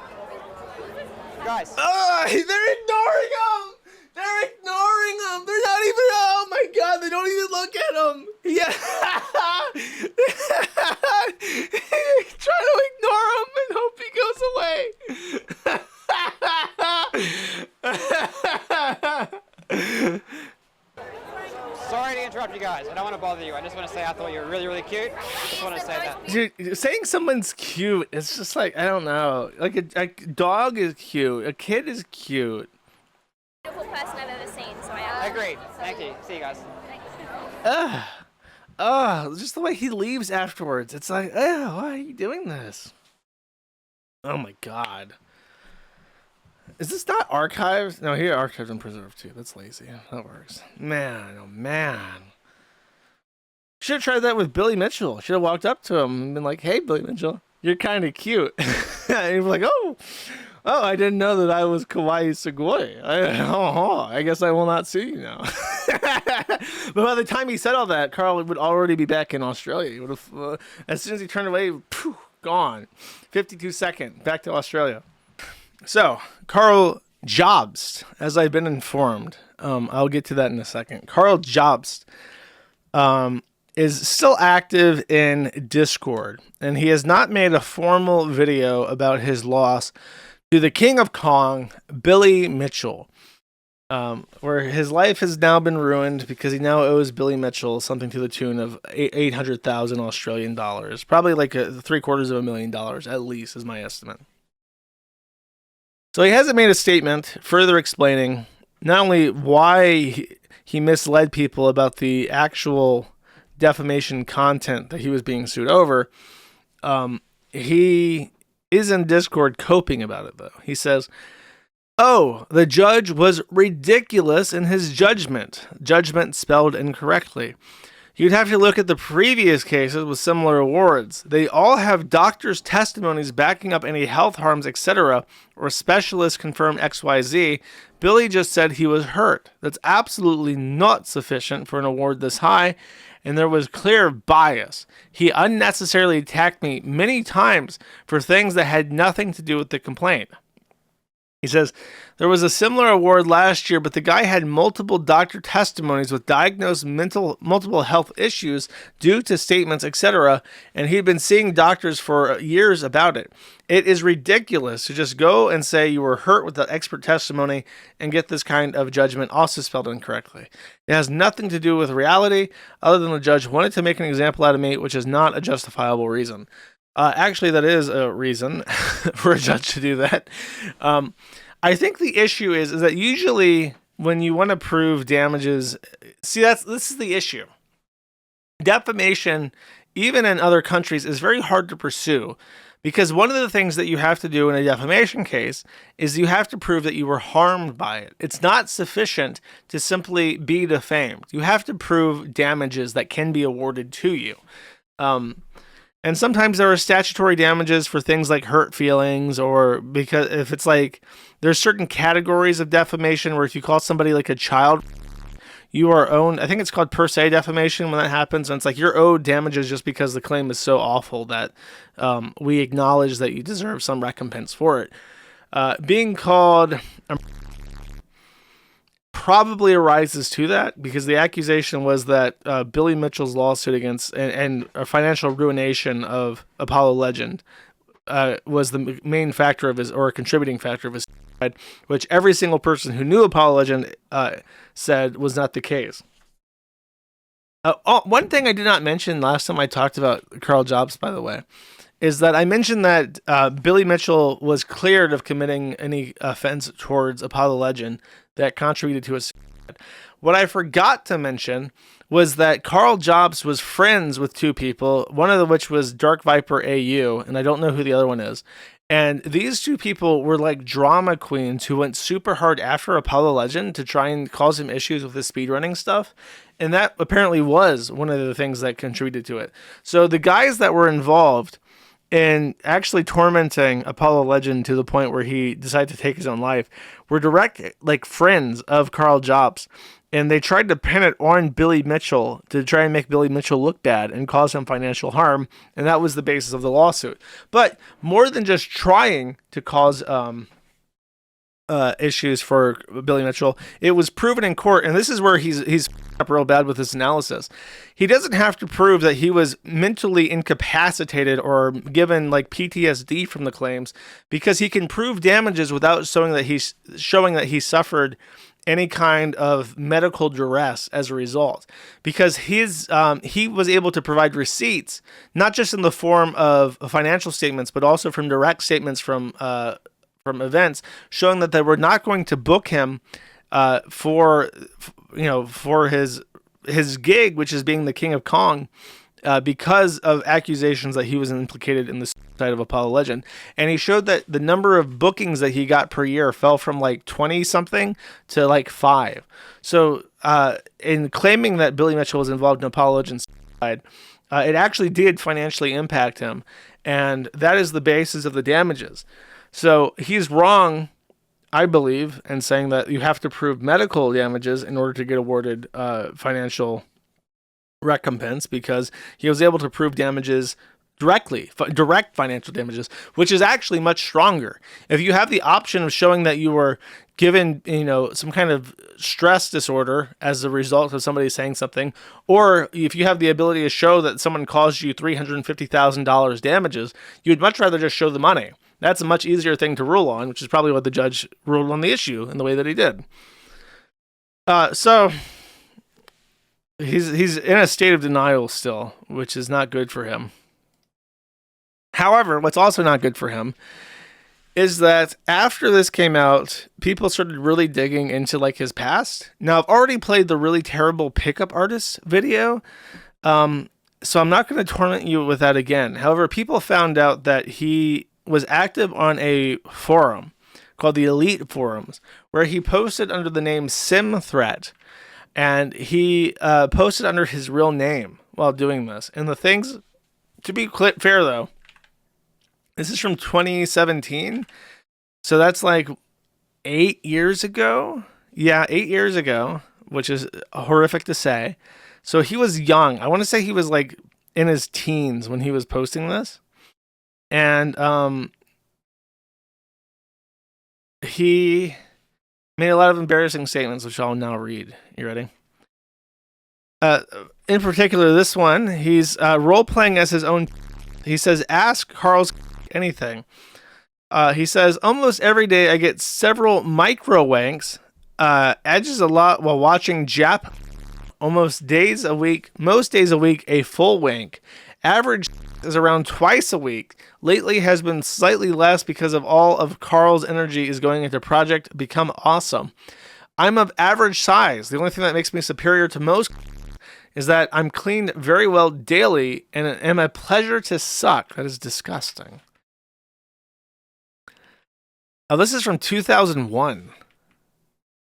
Guys. They're ignoring him. They're ignoring him. They're not even. Oh my god, they don't even look at him. Yeah. Try to ignore him and hope he goes away. Sorry to interrupt you guys. I don't want to bother you. I just want to say I thought you were really, really cute. Just want to say that. Dude, saying someone's cute, it's just like, I don't know. Like a dog is cute. A kid is cute. Beautiful person I've ever seen, so Agreed. Thank you. See you guys. Just the way he leaves afterwards. It's like, why are you doing this? Oh my god. Is this not archived? No, here archived and preserved too. That's lazy. That works. Man, oh man. Should have tried that with Billy Mitchell. Should have walked up to him and been like, hey, Billy Mitchell, you're kind of cute. And he'd be like, oh, I didn't know that I was Kawaii Sugoi. I guess I will not see you now. But by the time he said all that, Karl would already be back in Australia. He would have, as soon as he turned away, gone. 52-second, back to Australia. So, Karl Jobst, as I've been informed, I'll get to that in a second. Karl Jobst is still active in Discord, and he has not made a formal video about his loss to the King of Kong, Billy Mitchell, where his life has now been ruined because he now owes Billy Mitchell something to the tune of 800,000 Australian dollars, probably like $750,000 at least, is my estimate. So he hasn't made a statement further explaining not only why he misled people about the actual defamation content that he was being sued over. He is in Discord coping about it, though. He says, oh, the judge was ridiculous in his judgment. Judgment spelled incorrectly. You'd have to look at the previous cases with similar awards. They all have doctors' testimonies backing up any health harms, etc., or specialists confirm XYZ. Billy just said he was hurt. That's absolutely not sufficient for an award this high, and there was clear bias. He unnecessarily attacked me many times for things that had nothing to do with the complaint. He says, there was a similar award last year, but the guy had multiple doctor testimonies with diagnosed multiple health issues due to statements, etc., and he'd been seeing doctors for years about it. It is ridiculous to just go and say you were hurt with the expert testimony and get this kind of judgment also spelled incorrectly. It has nothing to do with reality other than the judge wanted to make an example out of me, which is not a justifiable reason. Actually, that is a reason for a judge to do that. I think the issue is that usually when you want to prove damages, this is the issue. Defamation, even in other countries, is very hard to pursue because one of the things that you have to do in a defamation case is you have to prove that you were harmed by it. It's not sufficient to simply be defamed. You have to prove damages that can be awarded to you. And sometimes there are statutory damages for things like hurt feelings, or because if it's like there's certain categories of defamation where if you call somebody like a child, you are owed, I think it's called per se defamation when that happens. And it's like you're owed damages just because the claim is so awful that we acknowledge that you deserve some recompense for it. Being called probably arises to that because the accusation was that Billy Mitchell's lawsuit against and a financial ruination of Apollo Legend was the main factor of his, or a contributing factor of his suicide, which every single person who knew Apollo Legend said was not the case. One thing I did not mention last time I talked about Karl Jobst, by the way, is that I mentioned that Billy Mitchell was cleared of committing any offense towards Apollo Legend that contributed to his suicide. What I forgot to mention was that Karl Jobst was friends with two people, one of which was Dark Viper AU, and I don't know who the other one is. And these two people were like drama queens who went super hard after Apollo Legend to try and cause him issues with his speedrunning stuff. And that apparently was one of the things that contributed to it. So the guys that were involved in actually tormenting Apollo Legend to the point where he decided to take his own life were direct like friends of Karl Jobst. And they tried to pin it on Billy Mitchell to try and make Billy Mitchell look bad and cause him financial harm. And that was the basis of the lawsuit. But more than just trying to cause issues for Billy Mitchell, it was proven in court. And this is where he's up real bad with this analysis. He doesn't have to prove that he was mentally incapacitated or given like PTSD from the claims, because he can prove damages without showing that he suffered any kind of medical duress as a result, because he was able to provide receipts, not just in the form of financial statements, but also from direct statements from events showing that they were not going to book him for his gig, which is being the King of Kong, because of accusations that he was implicated in the suicide of Apollo Legend. And he showed that the number of bookings that he got per year fell from like 20 something to like 5. So in claiming that Billy Mitchell was involved in Apollo Legend's suicide, it actually did financially impact him. And that is the basis of the damages. So he's wrong, I believe, in saying that you have to prove medical damages in order to get awarded financial recompense, because he was able to prove damages directly, direct financial damages, which is actually much stronger. If you have the option of showing that you were given, some kind of stress disorder as a result of somebody saying something, or if you have the ability to show that someone caused you $350,000 damages, you'd much rather just show the money. That's a much easier thing to rule on, which is probably what the judge ruled on the issue in the way that he did. So he's in a state of denial still, which is not good for him. However, what's also not good for him is that after this came out, people started really digging into like his past. Now, I've already played the really terrible pickup artist video, so I'm not going to torment you with that again. However, people found out that he was active on a forum called the Elite Forums, where he posted under the name Sim Threat, and he posted under his real name while doing this. And the things, to be fair though, this is from 2017, so that's like 8 years ago. Yeah, 8 years ago, which is horrific to say. So he was young. I want to say he was like in his teens when he was posting this. And he made a lot of embarrassing statements, which I'll now read. You ready? In particular, this one, he's role-playing as his own. He says, ask Karl's anything. He says, almost every day I get several micro wanks, edges a lot while watching Jap. Most days a week, a full wank. Average is around twice a week. Lately has been slightly less because of all of Karl's energy is going into Project Become Awesome. I'm of average size. The only thing that makes me superior to most is that I'm cleaned very well daily and am a pleasure to suck. That is disgusting. Oh, this is from 2001.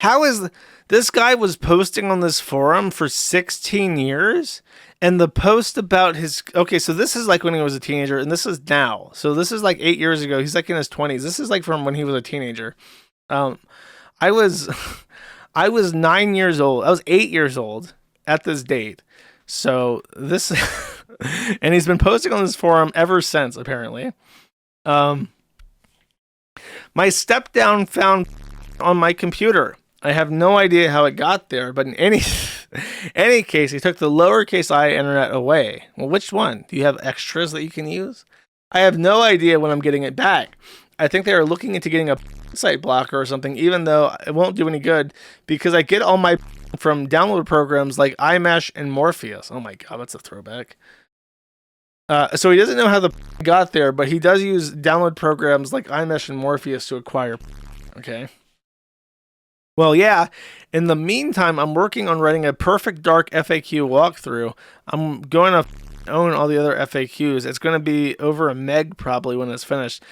How is this guy was posting on this forum for 16 years? And the post about his... Okay, so this is like when he was a teenager, and this is now. So this is like 8 years ago. He's like in his 20s. This is like from when he was a teenager. I was 9 years old. I was 8 years old at this date. So this... and he's been posting on this forum ever since, apparently. My step down found on my computer. I have no idea how it got there, but in any case, he took the lowercase I internet away. Well, which one? Do you have extras that you can use? I have no idea when I'm getting it back. I think they are looking into getting a site blocker or something, even though it won't do any good because I get all my from download programs like iMesh and Morpheus. Oh my God, that's a throwback. So he doesn't know how the got there, but he does use download programs like iMesh and Morpheus to acquire. Okay. Well, yeah. In the meantime, I'm working on writing a perfect dark FAQ walkthrough. I'm going to own all the other FAQs. It's going to be over a meg probably when it's finished.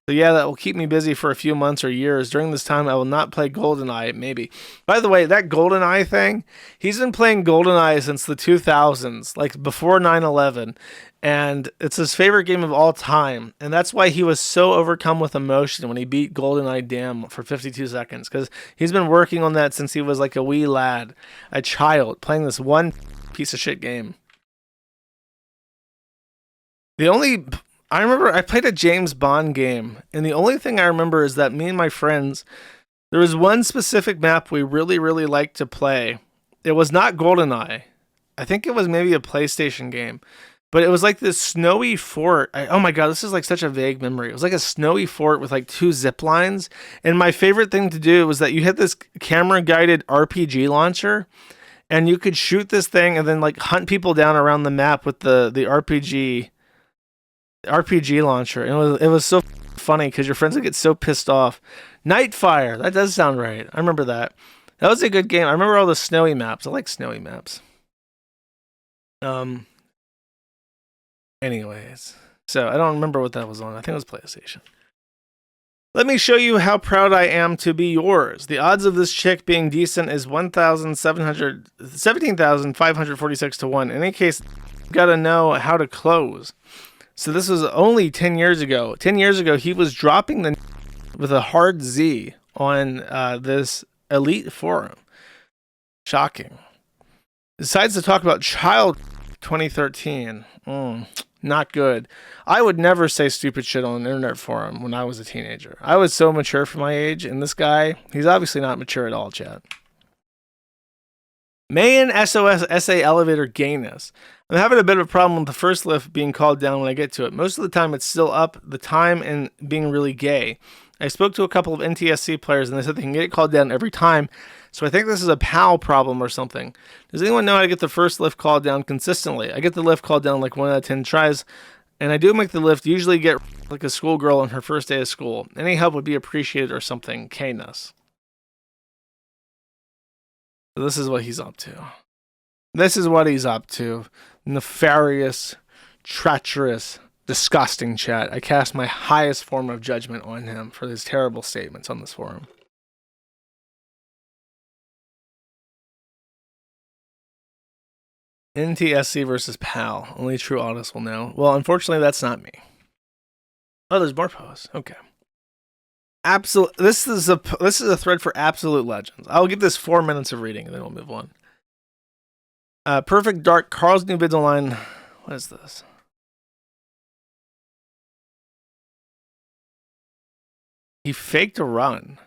So yeah, that will keep me busy for a few months or years. During this time, I will not play GoldenEye, maybe. By the way, that GoldenEye thing, he's been playing GoldenEye since the 2000s, like before 9/11. And it's his favorite game of all time. And that's why he was so overcome with emotion when he beat GoldenEye Dam for 52 seconds. Because he's been working on that since he was like a wee lad, a child, playing this one piece of shit game. I remember I played a James Bond game. And the only thing I remember is that me and my friends, there was one specific map we really, really liked to play. It was not GoldenEye. I think it was maybe a PlayStation game. But it was like this snowy fort. Oh my God, this is like such a vague memory. It was like a snowy fort with like 2 zip lines. And my favorite thing to do was that you had this camera guided RPG launcher and you could shoot this thing and then like hunt people down around the map with the RPG launcher. And it was so funny because your friends would get so pissed off. Nightfire, that does sound right. I remember that. That was a good game. I remember all the snowy maps. I like snowy maps. Anyways, so I don't remember what that was on. I think it was PlayStation. Let me show you how proud I am to be yours. The odds of this chick being decent is 17,546 to 1. In any case, you gotta know how to close. So this was only 10 years ago. 10 years ago, he was dropping the with a hard Z on this elite forum. Shocking. Decides to talk about child 2013. Not good. I would never say stupid shit on an internet forum when I was a teenager. I was so mature for my age, and this guy, he's obviously not mature at all, chat. Mayan SOS SA elevator gayness. I'm having a bit of a problem with the first lift being called down when I get to it. Most of the time it's still up, the time and being really gay. I spoke to a couple of NTSC players and they said they can get it called down every time. So I think this is a PAL problem or something. Does anyone know how to get the first lift called down consistently? I get the lift called down like 1 out of 10 tries, and I do make the lift usually get like a schoolgirl on her first day of school. Any help would be appreciated or something. K-ness. So this is what he's up to. This is what he's up to. Nefarious, treacherous, disgusting chat. I cast my highest form of judgment on him for his terrible statements on this forum. NTSC versus PAL. Only true autists will know. Well, unfortunately, that's not me. Oh, there's more posts. Okay. This is a thread for absolute legends. I'll give this 4 minutes of reading, and then we'll move on. Perfect Dark. Karl's new vids online. What is this? He faked a run.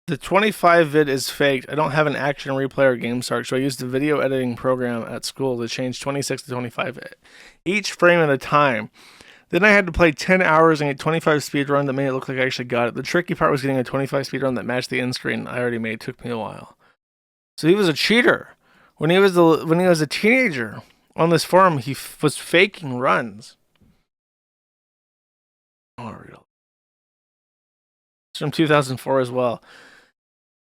The 25 vid is faked. I don't have an action replay or game start, so I used the video editing program at school to change 26 to 25 each frame at a time. Then I had to play 10 hours and get 25 speedrun that made it look like I actually got it. The tricky part was getting a 25 speedrun that matched the end screen I already made. It took me a while. So he was a cheater. when he was a teenager on this forum, he was faking runs. Oh, real. It's from 2004 as well.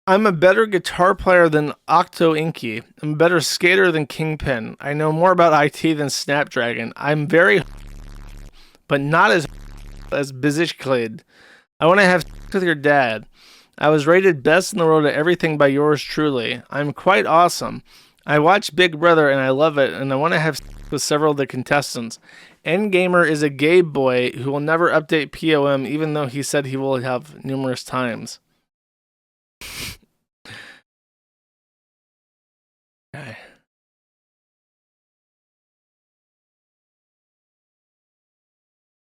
I'm a better guitar player than Octo Inky. I'm a better skater than Kingpin. I know more about IT than Snapdragon. I'm very, but not as Bizishklid. I want to have with your dad. I was rated best in the world at everything by yours truly. I'm quite awesome. I watch Big Brother and I love it, and I want to have with several of the contestants. Endgamer is a gay boy who will never update POM, even though he said he will have numerous times. Okay.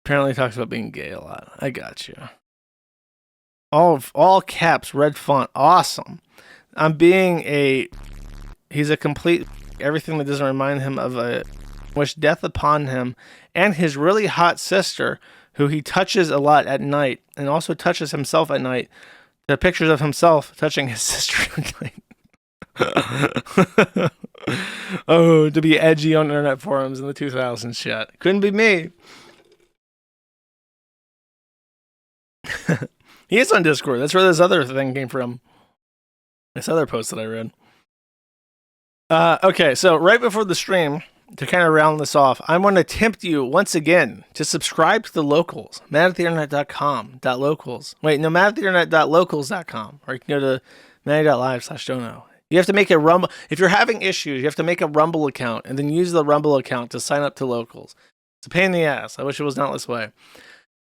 Apparently talks about being gay a lot. I got you. All caps, red font. Awesome. He's a complete everything that doesn't remind him of a wish death upon him and his really hot sister, who he touches a lot at night and also touches himself at night. The pictures of himself touching his sister at night. Oh, to be edgy on internet forums in the 2000s shit. Couldn't be me. He is on Discord. That's where this other thing came from. This other post that I read. Okay, so right before the stream, to kind of round this off, I want to tempt you once again to subscribe to the locals. mati.live.locals. Wait, no, mati.live.locals.com. Or you can go to mati.live/dono. You have to make a Rumble. If you're having issues, you have to make a Rumble account and then use the Rumble account to sign up to locals. It's a pain in the ass. I wish it was not this way.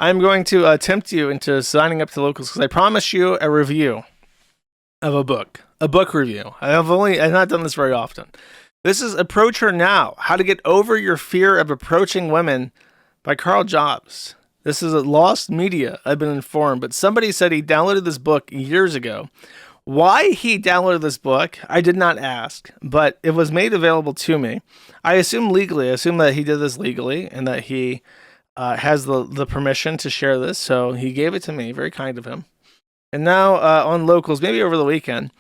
I'm going to tempt you into signing up to locals because I promise you a review of a book review. I've not done this very often. This is Approach Her Now: How to Get Over Your Fear of Approaching Women by Karl Jobst. This is a lost media, I've been informed, but somebody said he downloaded this book years ago. Why he downloaded this book, I did not ask, but it was made available to me. I assume legally. I assume that he did this legally and that he has the permission to share this, so he gave it to me. Very kind of him. And now on locals, maybe over the weekend,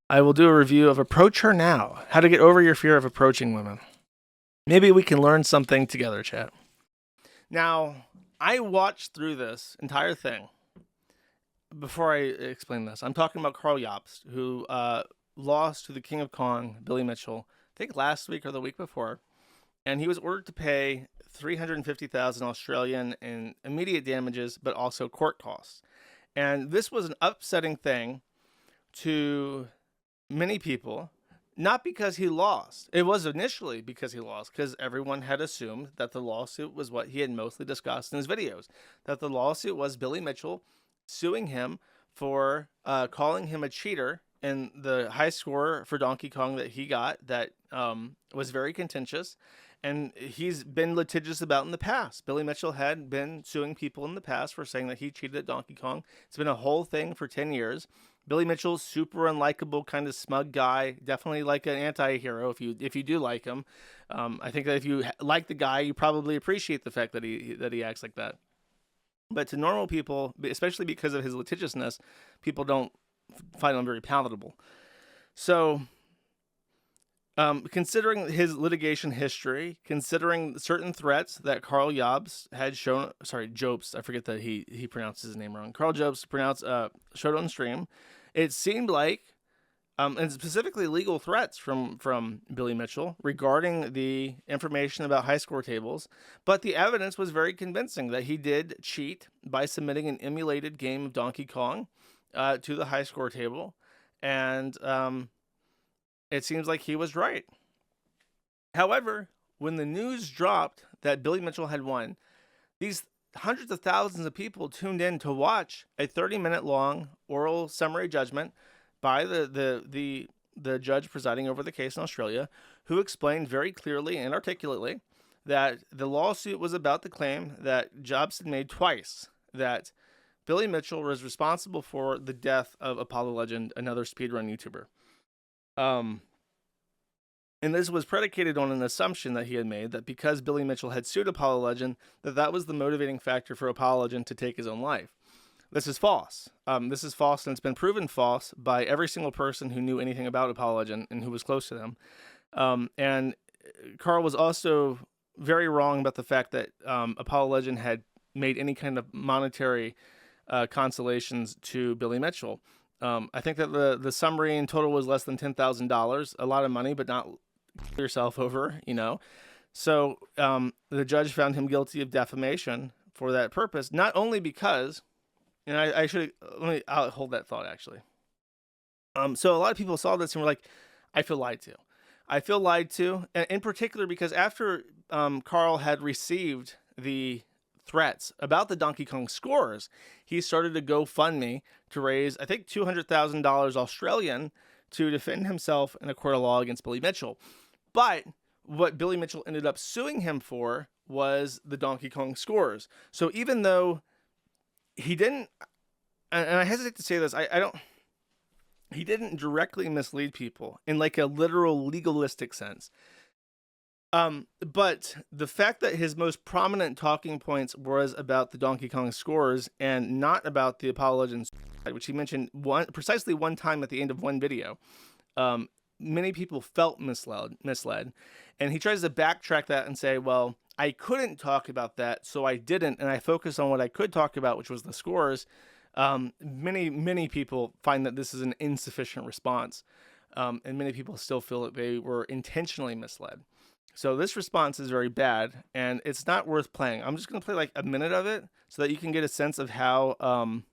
I will do a review of Approach Her Now: How to Get Over Your Fear of Approaching Women. Maybe we can learn something together, chat. Now, I watched through this entire thing. Before I explain this, I'm talking about Karl Jobst, who lost to the King of Kong, Billy Mitchell, I think last week or the week before, and he was ordered to pay 350,000 Australian in immediate damages, but also court costs. And this was an upsetting thing to many people, not because he lost. It was initially because he lost, because everyone had assumed that the lawsuit was what he had mostly discussed in his videos, that the lawsuit was Billy Mitchell suing him for calling him a cheater in the high score for Donkey Kong that he got that was very contentious. And he's been litigious about in the past. Billy Mitchell had been suing people in the past for saying that he cheated at Donkey Kong. It's been a whole thing for 10 years. Billy Mitchell's super unlikable, kind of smug guy. Definitely like an anti-hero if you do like him. I think that if you like the guy, you probably appreciate the fact that he acts like that. But to normal people, especially because of his litigiousness, people don't find him very palatable. So, considering his litigation history, considering certain threats that Karl Jobst had shown, Jobst, I forget that he pronounces his name wrong. Karl Jobst showed on stream, it seemed like, and specifically legal threats from Billy Mitchell regarding the information about high score tables, but the evidence was very convincing that he did cheat by submitting an emulated game of Donkey Kong to the high score table, and it seems like he was right. However, when the news dropped that Billy Mitchell had won, these hundreds of thousands of people tuned in to watch a 30-minute long oral summary judgment by the judge presiding over the case in Australia, who explained very clearly and articulately that the lawsuit was about the claim that Jobst had made twice, that Billy Mitchell was responsible for the death of Apollo Legend, another speedrun YouTuber. And this was predicated on an assumption that he had made that because Billy Mitchell had sued Apollo Legend, that was the motivating factor for Apollo Legend to take his own life. This is false. This is false, and it's been proven false by every single person who knew anything about Apollo Legend and who was close to them. And Karl was also very wrong about the fact that Apollo Legend had made any kind of monetary consolations to Billy Mitchell. I think that the summary in total was less than $10,000, a lot of money, but not yourself over, you know. So the judge found him guilty of defamation for that purpose, not only because, and I'll hold that thought actually. So a lot of people saw this and were like, I feel lied to. I feel lied to, and in particular because after Karl had received the threats about the Donkey Kong scores, he started a GoFundMe to raise, I think, $200,000 Australian to defend himself in a court of law against Billy Mitchell. But what Billy Mitchell ended up suing him for was the Donkey Kong scores. So even though he didn't, and I hesitate to say this, he didn't directly mislead people in like a literal legalistic sense. But the fact that his most prominent talking points was about the Donkey Kong scores and not about the Apollo Legends, which he mentioned precisely one time at the end of one video, many people felt misled. And he tries to backtrack that and say, well, I couldn't talk about that, so I didn't, and I focused on what I could talk about, which was the scores. Many people find that this is an insufficient response, and many people still feel that they were intentionally misled. So this response is very bad, and it's not worth playing. I'm just going to play like a minute of it so that you can get a sense of how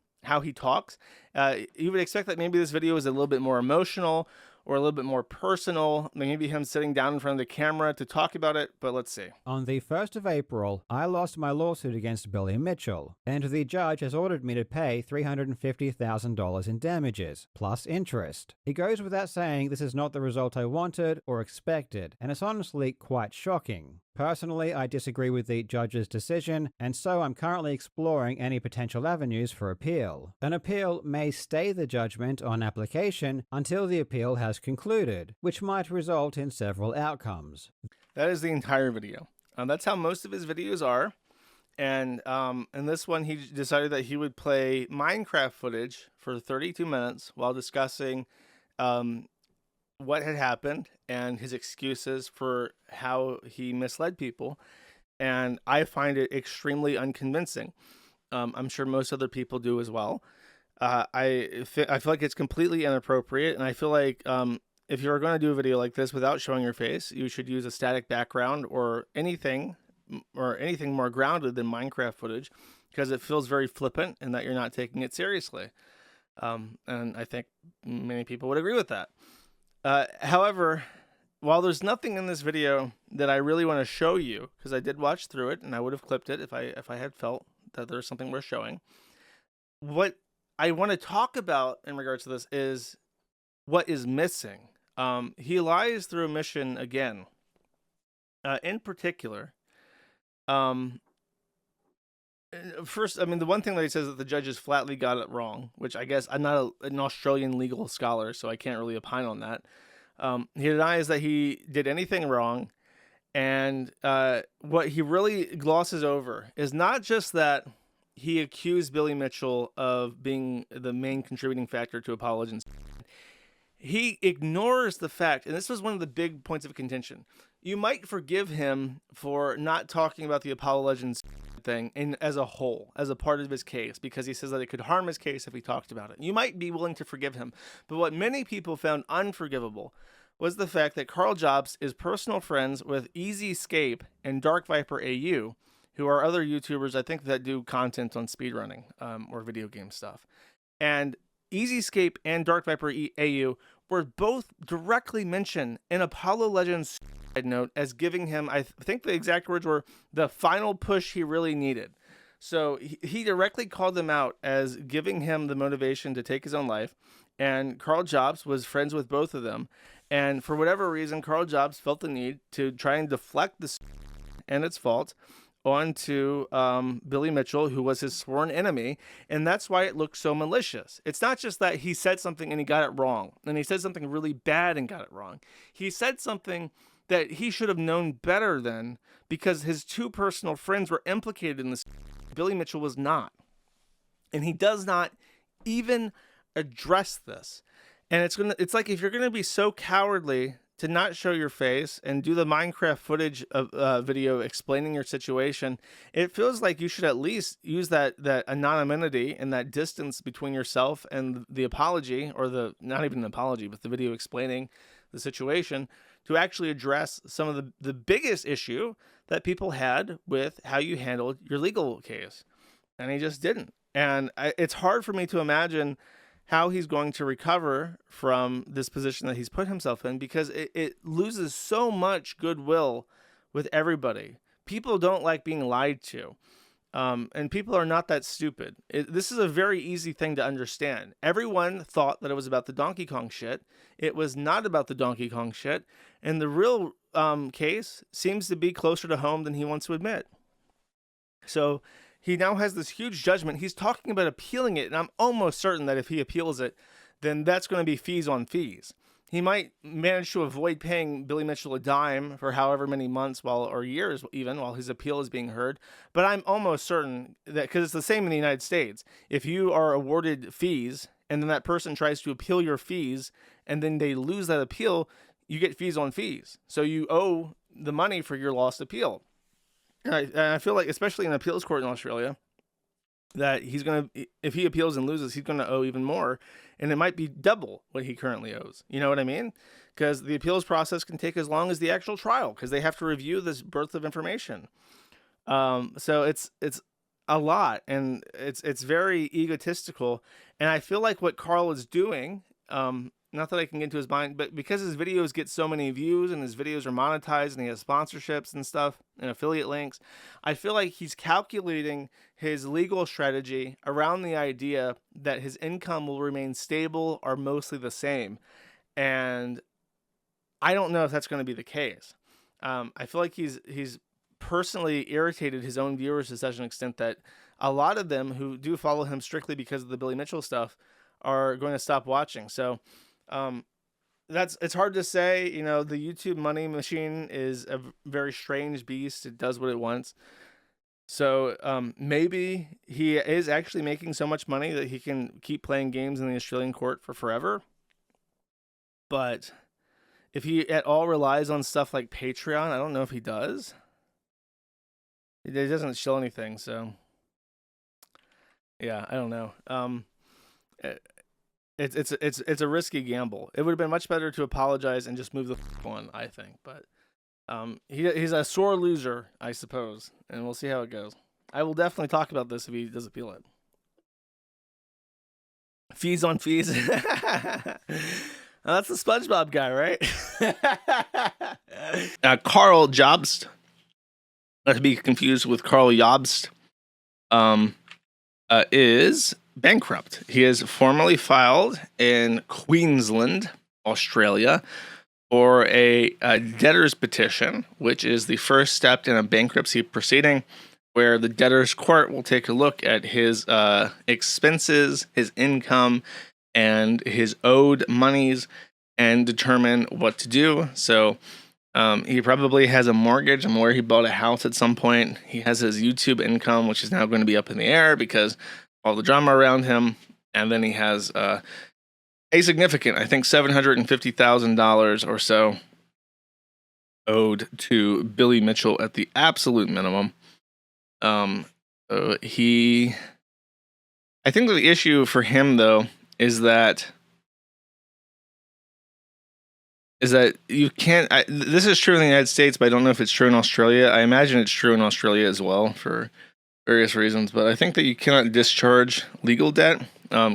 he talks. You would expect that maybe this video is a little bit more emotional or a little bit more personal, maybe him sitting down in front of the camera to talk about it, but let's see. On the 1st of April, I lost my lawsuit against Billy Mitchell, and the judge has ordered me to pay $350,000 in damages, plus interest. It goes without saying this is not the result I wanted or expected, and it's honestly quite shocking. Personally, I disagree with the judge's decision, and so I'm currently exploring any potential avenues for appeal. An appeal may stay the judgment on application until the appeal has concluded, which might result in several outcomes. That is the entire video. That's how most of his videos are. And in this one, he decided that he would play Minecraft footage for 32 minutes while discussing what had happened and his excuses for how he misled people. And I find it extremely unconvincing. I'm sure most other people do as well. I feel like it's completely inappropriate, and I feel like if you're going to do a video like this without showing your face, you should use a static background or anything more grounded than Minecraft footage, because it feels very flippant and that you're not taking it seriously. And I think many people would agree with that. However, while there's nothing in this video that I really want to show you, because I did watch through it and I would have clipped it if I had felt that there's something worth showing, what I want to talk about in regards to this is what is missing. He lies through omission again. In particular, first, I mean, the one thing that he says that the judges flatly got it wrong, which I guess I'm not an Australian legal scholar, so I can't really opine on that. He denies that he did anything wrong. And what he really glosses over is not just that he accused Billy Mitchell of being the main contributing factor to Apollo Legends. He ignores the fact, and this was one of the big points of contention. You might forgive him for not talking about the Apollo Legends thing as a whole, as a part of his case, because he says that it could harm his case if he talked about it. You might be willing to forgive him. But what many people found unforgivable was the fact that Karl Jobst is personal friends with Easy Escape and Dark Viper AU, who are other YouTubers, I think, that do content on speedrunning or video game stuff. And Easy Escape and Dark Viper AU were both directly mentioned in Apollo Legends side note as giving him, I think the exact words were, the final push he really needed. So he directly called them out as giving him the motivation to take his own life. And Karl Jobst was friends with both of them. And for whatever reason, Karl Jobst felt the need to try and deflect this and its fault onto Billy Mitchell, who was his sworn enemy, and that's why it looked so malicious. It's not just that he said something and he got it wrong, and he said something really bad and got it wrong. He said something that he should have known better than, because his two personal friends were implicated in this. Billy Mitchell was not. And he does not even address this. And it's like, if you're going to be so cowardly to not show your face and do the Minecraft footage of video explaining your situation, it feels like you should at least use that anonymity and that distance between yourself and the apology, or the not even an apology, but the video explaining the situation, to actually address some of the biggest issue that people had with how you handled your legal case. And he just didn't. And it's hard for me to imagine how he's going to recover from this position that he's put himself in, because it loses so much goodwill with everybody. People don't like being lied to. And people are not that stupid. This is a very easy thing to understand. Everyone thought that it was about the Donkey Kong shit. It was not about the Donkey Kong shit. And the real case seems to be closer to home than he wants to admit. So he now has this huge judgment. He's talking about appealing it, and I'm almost certain that if he appeals it, then that's going to be fees on fees. He might manage to avoid paying Billy Mitchell a dime for however many months or years even while his appeal is being heard. But I'm almost certain that, because it's the same in the United States, if you are awarded fees and then that person tries to appeal your fees and then they lose that appeal, you get fees on fees. So you owe the money for your lost appeal. And I feel like, especially in an appeals court in Australia, that he's going to, if he appeals and loses, he's going to owe even more. And it might be double what he currently owes. You know what I mean? Because the appeals process can take as long as the actual trial, because they have to review this birth of information. So it's a lot, and it's very egotistical. And I feel like what Karl is doing, not that I can get into his mind, but because his videos get so many views and his videos are monetized and he has sponsorships and stuff and affiliate links, I feel like he's calculating his legal strategy around the idea that his income will remain stable or mostly the same. And I don't know if that's going to be the case. I feel like he's personally irritated his own viewers to such an extent that a lot of them who do follow him strictly because of the Billy Mitchell stuff are going to stop watching. So it's hard to say. You know, the YouTube money machine is a very strange beast. It does what it wants. So maybe he is actually making so much money that he can keep playing games in the Australian court for forever. But if he at all relies on stuff like Patreon, I don't know if he does. It doesn't show anything, so yeah, I don't know. It's a risky gamble. It would have been much better to apologize and just move the on, I think. But he's a sore loser, I suppose, and we'll see how it goes. I will definitely talk about this if he does appeal it. Fees on fees. That's the SpongeBob guy, right? Karl Jobst, not to be confused with Karl Jobst, is bankrupt. He is formally filed in Queensland, Australia, for a debtor's petition, which is the first step in a bankruptcy proceeding, where the debtor's court will take a look at his expenses, his income, and his owed monies and determine what to do. So he probably has a mortgage. I'm aware he bought a house at some point. He has his YouTube income, which is now going to be up in the air because all the drama around him. And then he has a significant, I think $750,000 or so owed to Billy Mitchell at the absolute minimum. I think the issue for him, though, is that you can't. This is true in the United States, but I don't know if it's true in Australia. I imagine it's true in Australia as well for various reasons. But I think that you cannot discharge legal debt,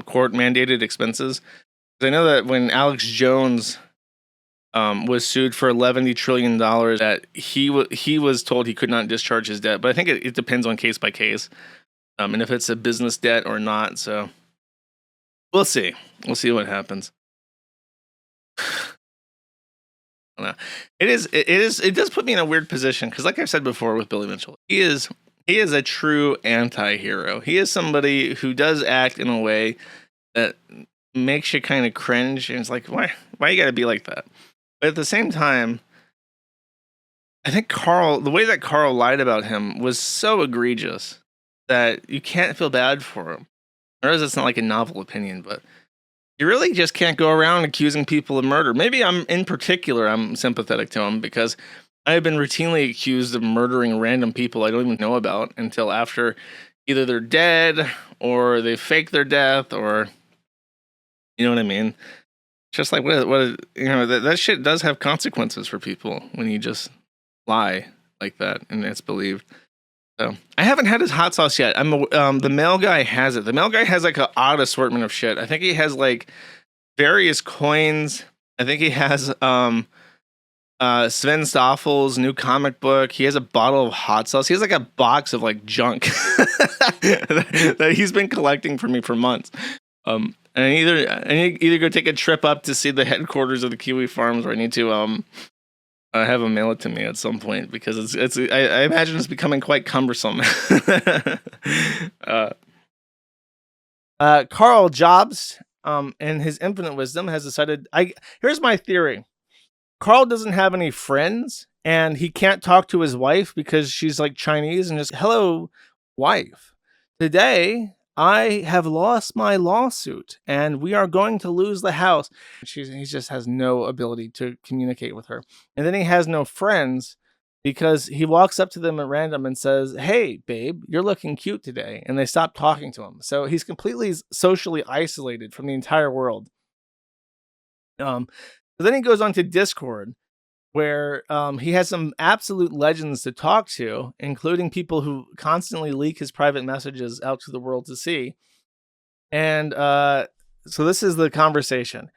court mandated expenses. I know that when Alex Jones was sued for $11 trillion, that he was told he could not discharge his debt. But I think it depends on case by case, and if it's a business debt or not. So we'll see. We'll see what happens. It does put me in a weird position because, like I've said before with Billy Mitchell, he is a true anti-hero. He is somebody who does act in a way that makes you kind of cringe, and it's like, why you gotta be like that? But at the same time, I think the way that Karl lied about him was so egregious that you can't feel bad for him. I realize it's not like a novel opinion, but You really just can't go around accusing people of murder. Maybe I'm sympathetic to him because I've been routinely accused of murdering random people I don't even know about until after either they're dead or they fake their death, or you know what I mean? Just like that shit does have consequences for people when you just lie like that and it's believed. So I haven't had his hot sauce yet. The mail guy has it. The mail guy has like an odd assortment of shit. I think he has like various coins. I think he has Sven Stoffel's new comic book. He has a bottle of hot sauce. He has like a box of like junk that he's been collecting for me for months. And I either go take a trip up to see the headquarters of the Kiwi Farms, or I need to have him mail it to me at some point because I imagine it's becoming quite cumbersome. Karl Jobst, in his infinite wisdom, has decided. Here's my theory: Karl doesn't have any friends, and he can't talk to his wife because she's like Chinese, and just hello, wife. Today I have lost my lawsuit, and we are going to lose the house. He just has no ability to communicate with her. And then he has no friends because he walks up to them at random and says, hey, babe, you're looking cute today. And they stop talking to him. So he's completely socially isolated from the entire world. But then he goes on to Discord, where he has some absolute legends to talk to, including people who constantly leak his private messages out to the world to see. And so this is the conversation.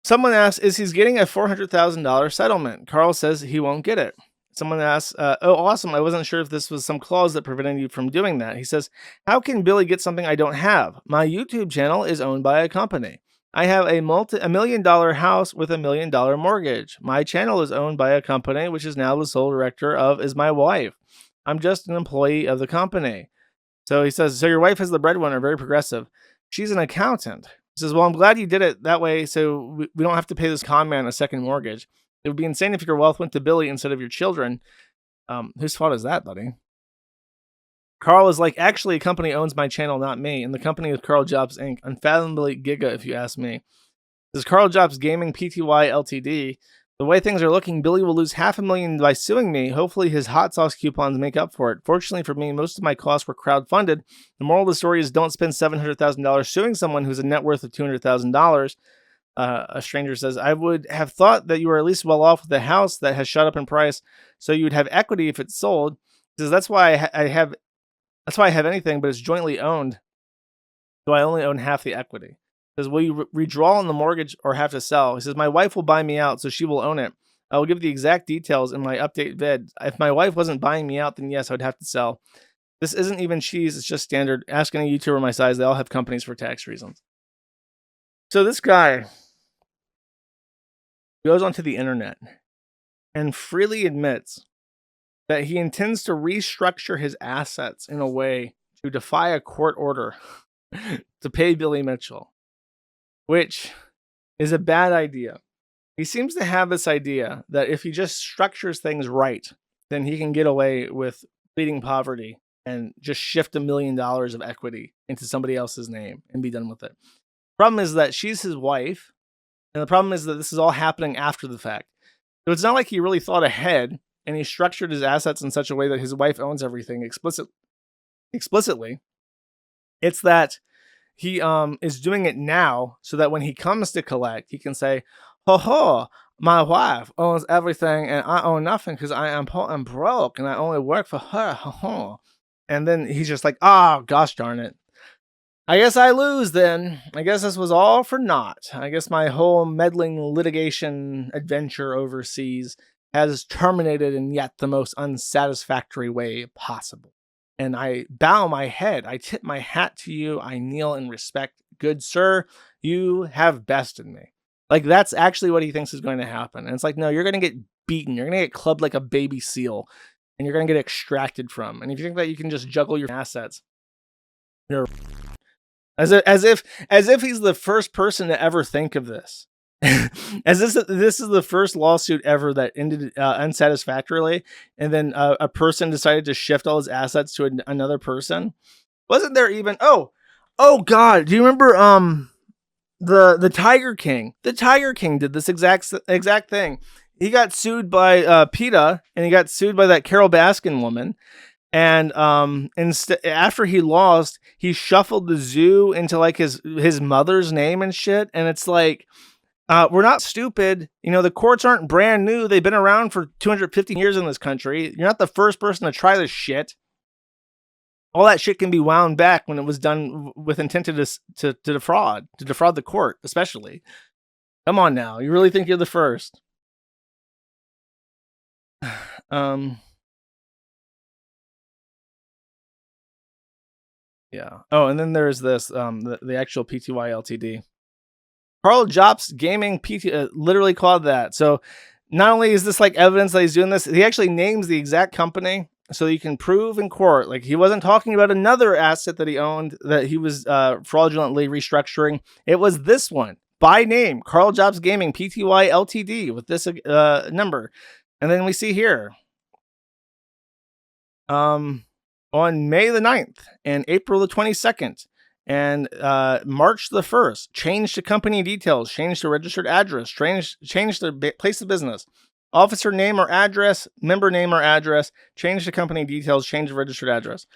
Someone asks, is he getting a $400,000 settlement? Karl says he won't get it. Someone asks, oh, awesome. I wasn't sure if this was some clause that prevented you from doing that. He says, how can Billy get something I don't have? My YouTube channel is owned by a company. I have a $1 million house with $1 million mortgage. My channel is owned by a company, which is now the sole director of is my wife. I'm just an employee of the company. So he says, so your wife is the breadwinner, very progressive. She's an accountant. He says, well, I'm glad you did it that way so we don't have to pay this con man a second mortgage. It would be insane if your wealth went to Billy instead of your children. Whose fault is that, buddy? Karl is like, actually, a company owns my channel, not me. And the company is Karl Jobst Inc. Unfathomably giga, if you ask me. This is Karl Jobst Gaming Pty Ltd. The way things are looking, Billy will lose $500,000 by suing me. Hopefully his hot sauce coupons make up for it. Fortunately for me, most of my costs were crowdfunded. The moral of the story is don't spend $700,000 suing someone who's a net worth of $200,000. A stranger says, I would have thought that you were at least well off with the house that has shot up in price, so you would have equity if it's sold. He says, that's why I have anything, but it's jointly owned, so I only own half the equity. He says, will you redraw on the mortgage or have to sell? He says, my wife will buy me out, so she will own it. I will give the exact details in my update vid. If my wife wasn't buying me out, then yes, I would have to sell. This isn't even cheese, it's just standard. Ask any YouTuber my size, they all have companies for tax reasons. So this guy goes onto the internet and freely admits that he intends to restructure his assets in a way to defy a court order to pay Billy Mitchell, which is a bad idea. He seems to have this idea that if he just structures things right, then he can get away with pleading poverty and just shift $1 million of equity into somebody else's name and be done with it. Problem is that she's his wife, and the problem is that this is all happening after the fact. So it's not like he really thought ahead and he structured his assets in such a way that his wife owns everything explicitly. It's that he is doing it now so that when he comes to collect, he can say, ho ho, my wife owns everything and I own nothing because I am poor and broke and I only work for her. Ho ho. And then he's just like, oh, gosh darn it. I guess I lose then. I guess this was all for naught. I guess my whole meddling litigation adventure overseas has terminated in yet the most unsatisfactory way possible. And I bow my head. I tip my hat to you. I kneel in respect. Good sir, you have bested me. Like, that's actually what he thinks is going to happen. And it's like, no, you're going to get beaten. You're going to get clubbed like a baby seal. And you're going to get extracted from. And if you think that you can just juggle your assets, you're... As if he's the first person to ever think of this. As this is the first lawsuit ever that ended unsatisfactorily, and then a person decided to shift all his assets to another person. Wasn't there even oh god, do you remember the Tiger King. The Tiger King did this exact thing. He got sued by PETA, and he got sued by that Carol Baskin woman. And after he lost, he shuffled the zoo into like his mother's name and shit. And it's like, we're not stupid. You know, the courts aren't brand new. They've been around for 250 years in this country. You're not the first person to try this shit. All that shit can be wound back when it was done with intent to defraud the court, especially. Come on now. You really think you're the first? Yeah. Oh, and then there's this, the actual PTY Ltd. Karl Jobst Gaming PT, literally called that. So not only is this like evidence that he's doing this, he actually names the exact company so you can prove in court. Like he wasn't talking about another asset that he owned that he was fraudulently restructuring. It was this one by name, Karl Jobst Gaming PTY Ltd with this number. And then we see here, on May the 9th and April the 22nd and March the 1st, change the company details, change the registered address, change the place of business, officer name or address, member name or address, change the company details, change the registered address.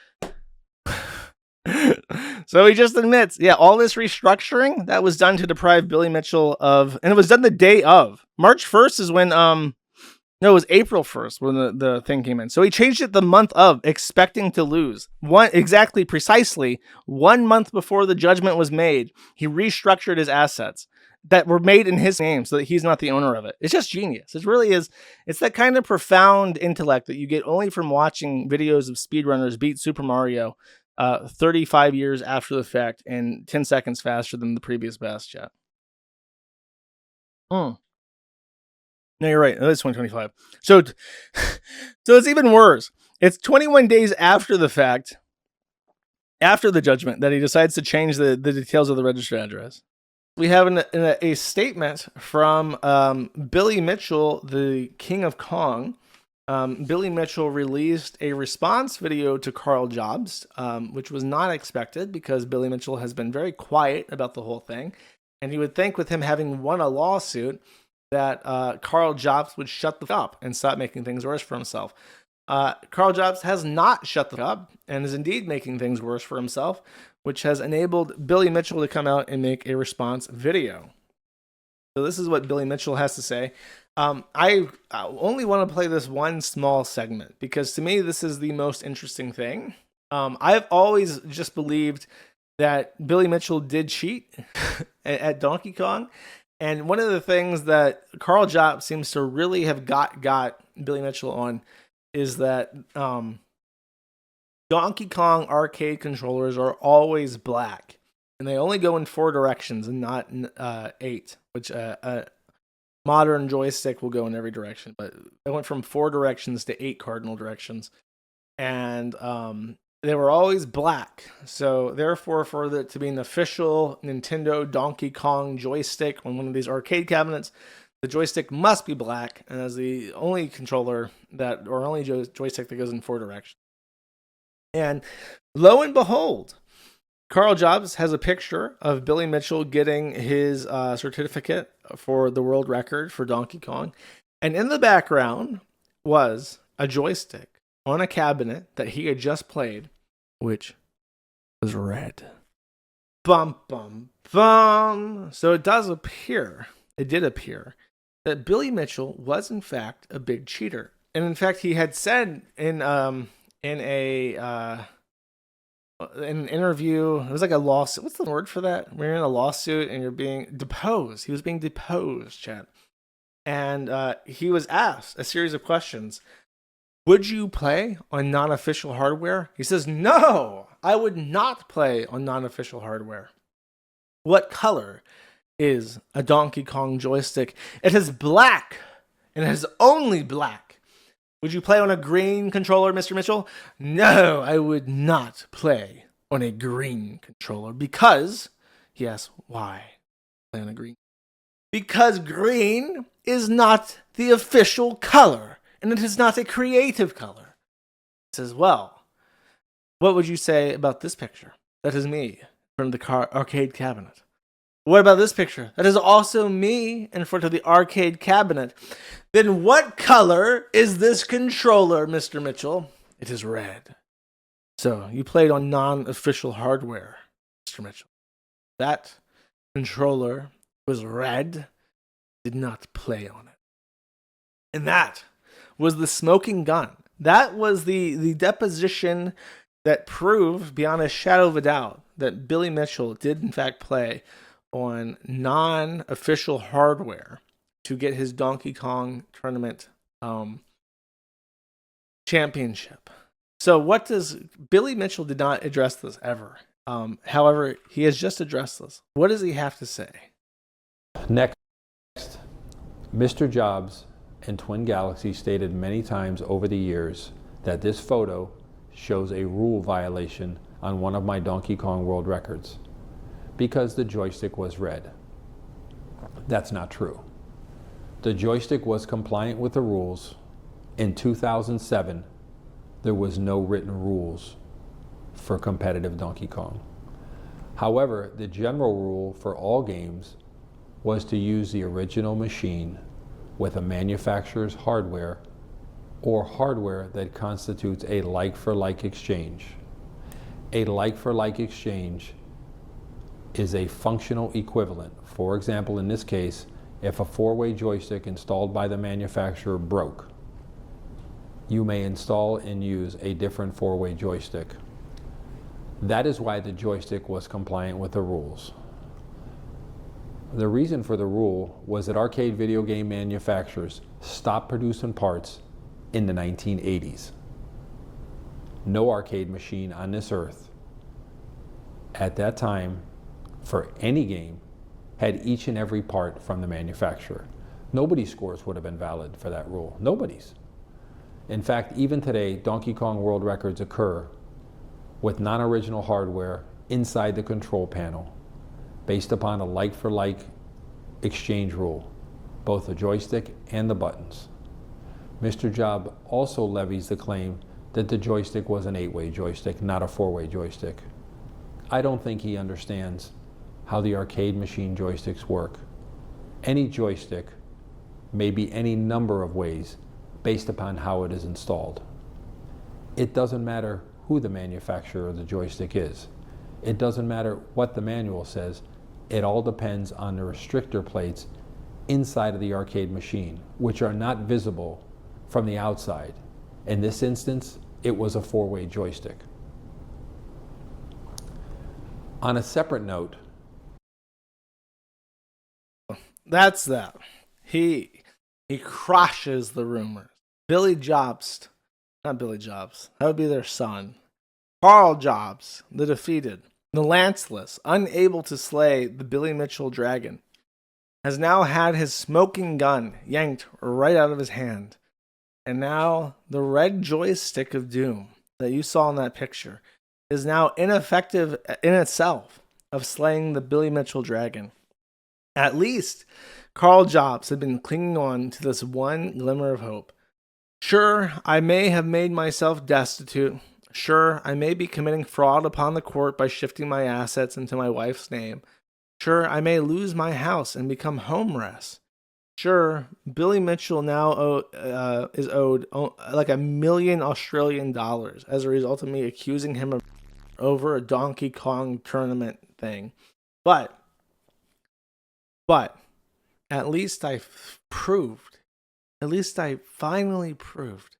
So he just admits, yeah, all this restructuring that was done to deprive Billy Mitchell of, and it was done the day of. March 1st is when no, it was April 1st when the thing came in. So he changed it the month of, expecting to lose. Precisely 1 month before the judgment was made, he restructured his assets that were made in his name so that he's not the owner of it. It's just genius. It really is. It's that kind of profound intellect that you get only from watching videos of speedrunners beat Super Mario 35 years after the fact and 10 seconds faster than the previous best, chat. No, you're right. It's 2025. So it's even worse. It's 21 days after the fact, after the judgment, that he decides to change the details of the registered address. We have a statement from Billy Mitchell, the King of Kong. Billy Mitchell released a response video to Karl Jobst, which was not expected because Billy Mitchell has been very quiet about the whole thing. And you would think with him having won a lawsuit that Karl Jobst would shut the fuck up and stop making things worse for himself. Karl Jobst has not shut the fuck up and is indeed making things worse for himself, which has enabled Billy Mitchell to come out and make a response video. So this is what Billy Mitchell has to say. I only want to play this one small segment because to me this is the most interesting thing. I've always just believed that Billy Mitchell did cheat at Donkey Kong. And one of the things that Karl Jobst seems to really have got Billy Mitchell on is that Donkey Kong arcade controllers are always black. And they only go in 4 directions and not 8, which a modern joystick will go in every direction. But it went from 4 directions to 8 cardinal directions. And they were always black. So therefore, for it to be an official Nintendo Donkey Kong joystick on one of these arcade cabinets, the joystick must be black, and as the only controller or only joystick that goes in 4 directions. And lo and behold, Karl Jobst has a picture of Billy Mitchell getting his certificate for the world record for Donkey Kong. And in the background was a joystick on a cabinet that he had just played, which was red. Bum, bum, bum. So it did appear, that Billy Mitchell was in fact a big cheater. And in fact, he had said in an interview, it was like a lawsuit. What's the word for that? When you're in a lawsuit and you're being deposed. He was being deposed, chat. And he was asked a series of questions. Would you play on non-official hardware? He says, no, I would not play on non-official hardware. What color is a Donkey Kong joystick? It is black, and it is only black. Would you play on a green controller, Mr. Mitchell? No, I would not play on a green controller because, yes, why play on a green? Because green is not the official color. And it is not a creative color. He says, well, what would you say about this picture? That is me from the arcade cabinet. What about this picture? That is also me in front of the arcade cabinet. Then what color is this controller, Mr. Mitchell? It is red. So you played on non-official hardware, Mr. Mitchell. That controller was red, did not play on it. And that was the smoking gun. That was the deposition that proved beyond a shadow of a doubt that Billy Mitchell did in fact play on non-official hardware to get his Donkey Kong tournament championship. So what does Billy Mitchell did not address this ever. However, he has just addressed this. What does he have to say? Next, Mr. Jobs and Twin Galaxies stated many times over the years that this photo shows a rule violation on one of my Donkey Kong World Records because the joystick was red. That's not true. The joystick was compliant with the rules. In 2007, there was no written rules for competitive Donkey Kong. However, the general rule for all games was to use the original machine with a manufacturer's hardware or hardware that constitutes a like-for-like exchange. A like-for-like exchange is a functional equivalent. For example, in this case, if a four-way joystick installed by the manufacturer broke, you may install and use a different four-way joystick. That is why the joystick was compliant with the rules. The reason for the rule was that arcade video game manufacturers stopped producing parts in the 1980s. No arcade machine on this earth at that time for any game had each and every part from the manufacturer. Nobody's scores would have been valid for that rule. Nobody's. In fact, even today, Donkey Kong World Records occur with non-original hardware inside the control panel based upon a like-for-like exchange rule, both the joystick and the buttons. Mr. Job also levies the claim that the joystick was an 8-way joystick, not a 4-way joystick. I don't think he understands how the arcade machine joysticks work. Any joystick may be any number of ways based upon how it is installed. It doesn't matter who the manufacturer of the joystick is. It doesn't matter what the manual says. It all depends on the restrictor plates inside of the arcade machine, which are not visible from the outside. In this instance, it was a 4-way joystick. On a separate note, That's that. He crushes the rumors. Billy Jobst, not Billy Jobs, that would be their son. Karl Jobst, the defeated, the lanceless, unable to slay the Billy Mitchell dragon, has now had his smoking gun yanked right out of his hand. And now the red joystick of doom that you saw in that picture is now ineffective in itself of slaying the Billy Mitchell dragon. At least Karl Jobst had been clinging on to this one glimmer of hope. Sure, I may have made myself destitute. Sure, I may be committing fraud upon the court by shifting my assets into my wife's name. Sure, I may lose my house and become homeless. Sure, Billy Mitchell now is owed like $1 million Australian as a result of me accusing him of over a Donkey Kong tournament thing. But at least I finally proved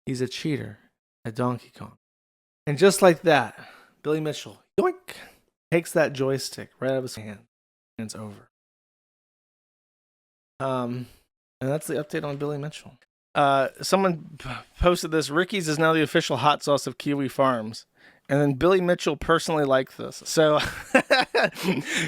he's a cheater at Donkey Kong. And just like that, Billy Mitchell, yoink, takes that joystick right out of his hand, and it's over. And that's the update on Billy Mitchell. Someone posted this. Ricky's is now the official hot sauce of Kiwi Farms. And then Billy Mitchell personally liked this. So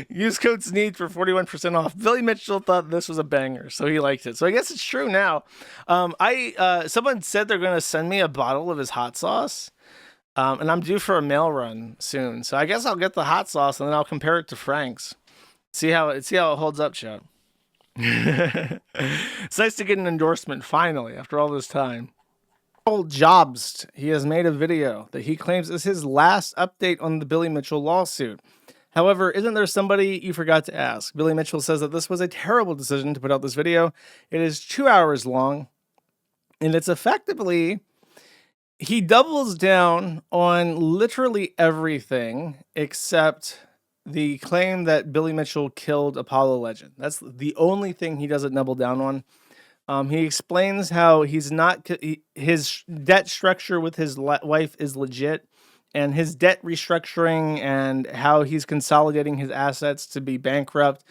use code SNEED for 41% off. Billy Mitchell thought this was a banger, so he liked it. So I guess it's true now. Someone said they're going to send me a bottle of his hot sauce. And I'm due for a mail run soon. So I guess I'll get the hot sauce and then I'll compare it to Frank's. See how it holds up, Chad. It's nice to get an endorsement finally after all this time. Karl Jobst, he has made a video that he claims is his last update on the Billy Mitchell lawsuit. However, isn't there somebody you forgot to ask? Billy Mitchell says that this was a terrible decision to put out this video. It is 2 hours long, and it's effectively, he doubles down on literally everything except the claim that Billy Mitchell killed Apollo Legend. That's the only thing he doesn't double down on. He explains how he's not, his debt structure with his wife is legit, and his debt restructuring and how he's consolidating his assets to be bankrupt.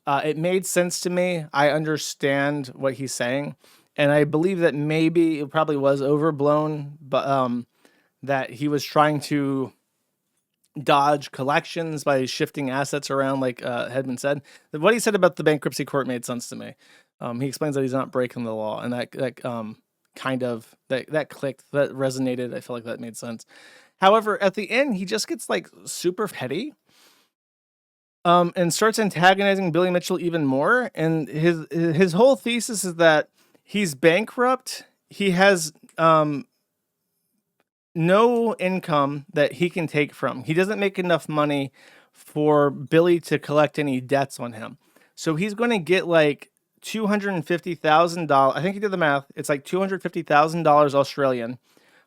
It made sense to me. I understand what he's saying. And I believe that maybe it probably was overblown, but that he was trying to dodge collections by shifting assets around, like Hedman said. What he said about the bankruptcy court made sense to me. He explains that he's not breaking the law, and that clicked, that resonated. I feel like that made sense. However, at the end, he just gets like super petty, and starts antagonizing Billy Mitchell even more. And his whole thesis is that he's bankrupt. He has no income that he can take from. He doesn't make enough money for Billy to collect any debts on him. So he's going to get like $250,000. I think he did the math. It's like $250,000 Australian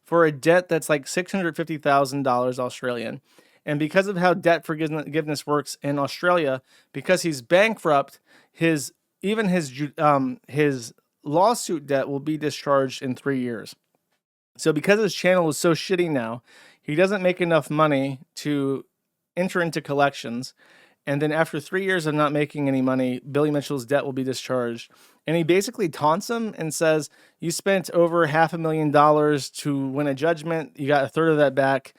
for a debt that's like $650,000 Australian. And because of how debt forgiveness works in Australia, because he's bankrupt, his lawsuit debt will be discharged in 3 years. So because his channel is so shitty now, he doesn't make enough money to enter into collections. And then after 3 years of not making any money, Billy Mitchell's debt will be discharged. And he basically taunts him and says, you spent over $500,000 to win a judgment. You got a third of that back.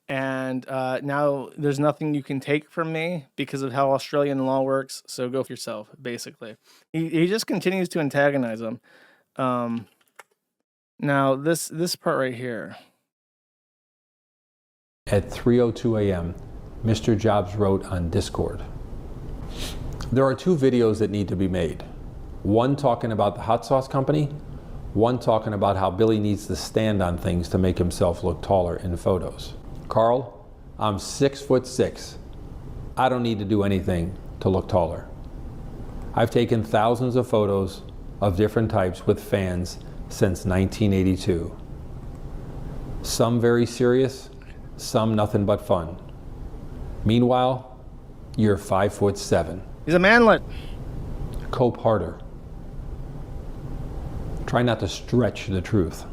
And now there's nothing you can take from me because of how Australian law works. So go for yourself, basically. He just continues to antagonize him. Now, this part right here. At 3:02 a.m., Mr. Jobs wrote on Discord, there are 2 videos that need to be made. One talking about the hot sauce company, one talking about how Billy needs to stand on things to make himself look taller in photos. Carl, I'm 6'6". I don't need to do anything to look taller. I've taken thousands of photos of different types with fans since 1982. Some very serious, some nothing but fun. Meanwhile, you're 5'7". He's a manlet. Cope harder. Try not to stretch the truth.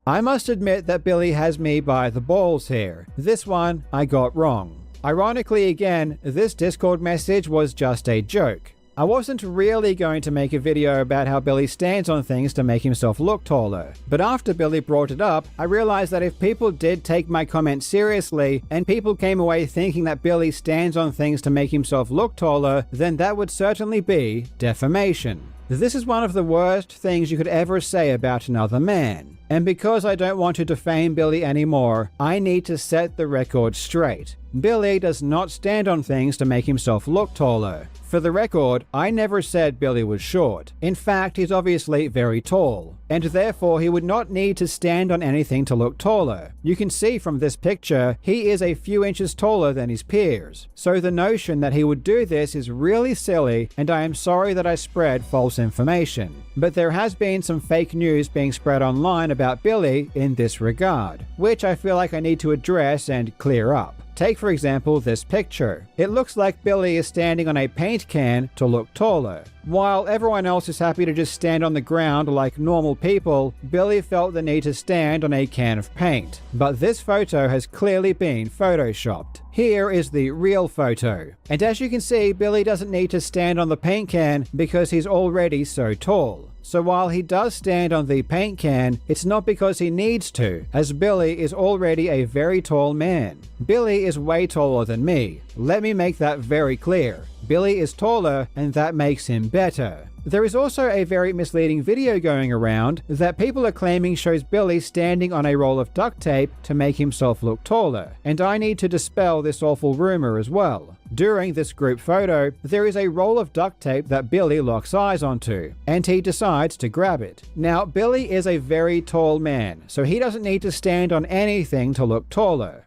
I must admit that Billy has me by the balls here. This one I got wrong. Ironically again, this Discord message was just a joke. I wasn't really going to make a video about how Billy stands on things to make himself look taller, but after Billy brought it up, I realized that if people did take my comment seriously, and people came away thinking that Billy stands on things to make himself look taller, then that would certainly be defamation. This is one of the worst things you could ever say about another man. And because I don't want to defame Billy anymore, I need to set the record straight. Billy does not stand on things to make himself look taller. For the record, I never said Billy was short. In fact, he's obviously very tall, and therefore he would not need to stand on anything to look taller. You can see from this picture, he is a few inches taller than his peers. So the notion that he would do this is really silly, and I am sorry that I spread false information. But there has been some fake news being spread online about Billy in this regard, which I feel like I need to address and clear up. Take for example this picture. It looks like Billy is standing on a paint can to look taller. While everyone else is happy to just stand on the ground like normal people, Billy felt the need to stand on a can of paint. But this photo has clearly been photoshopped. Here is the real photo. And as you can see, Billy doesn't need to stand on the paint can because he's already so tall. So while he does stand on the paint can, it's not because he needs to, as Billy is already a very tall man. Billy is way taller than me. Let me make that very clear. Billy is taller, and that makes him better. There is also a very misleading video going around that people are claiming shows Billy standing on a roll of duct tape to make himself look taller, and I need to dispel this awful rumor as well. During this group photo, there is a roll of duct tape that Billy locks eyes onto, and he decides to grab it. Now, Billy is a very tall man, so he doesn't need to stand on anything to look taller.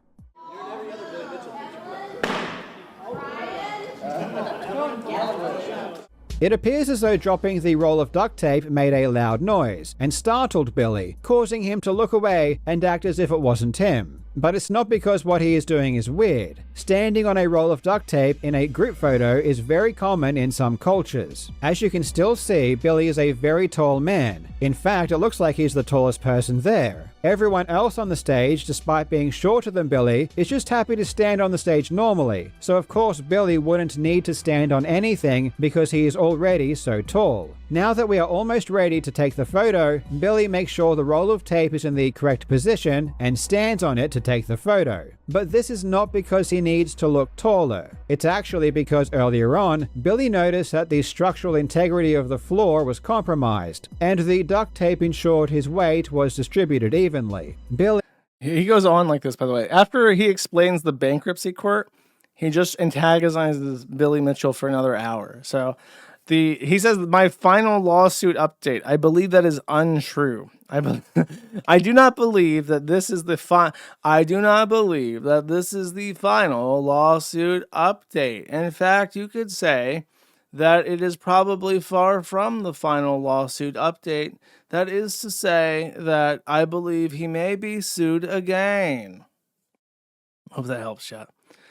It appears as though dropping the roll of duct tape made a loud noise and startled Billy, causing him to look away and act as if it wasn't him. But it's not because what he is doing is weird. Standing on a roll of duct tape in a group photo is very common in some cultures. As you can still see, Billy is a very tall man. In fact, it looks like he's the tallest person there. Everyone else on the stage, despite being shorter than Billy, is just happy to stand on the stage normally. So of course Billy wouldn't need to stand on anything because he is already so tall. Now that we are almost ready to take the photo, Billy makes sure the roll of tape is in the correct position and stands on it to take the photo. But this is not because he needs to look taller. It's actually because earlier on, Billy noticed that the structural integrity of the floor was compromised, and the duct tape ensured his weight was distributed evenly. He goes on like this, by the way. After he explains the bankruptcy court, he just antagonizes Billy Mitchell for another hour. So he says, my final lawsuit update. I believe that is untrue. I do not believe that this is the final lawsuit update. In fact, you could say that it is probably far from the final lawsuit update. That is to say that I believe he may be sued again. Hope that helps, chat.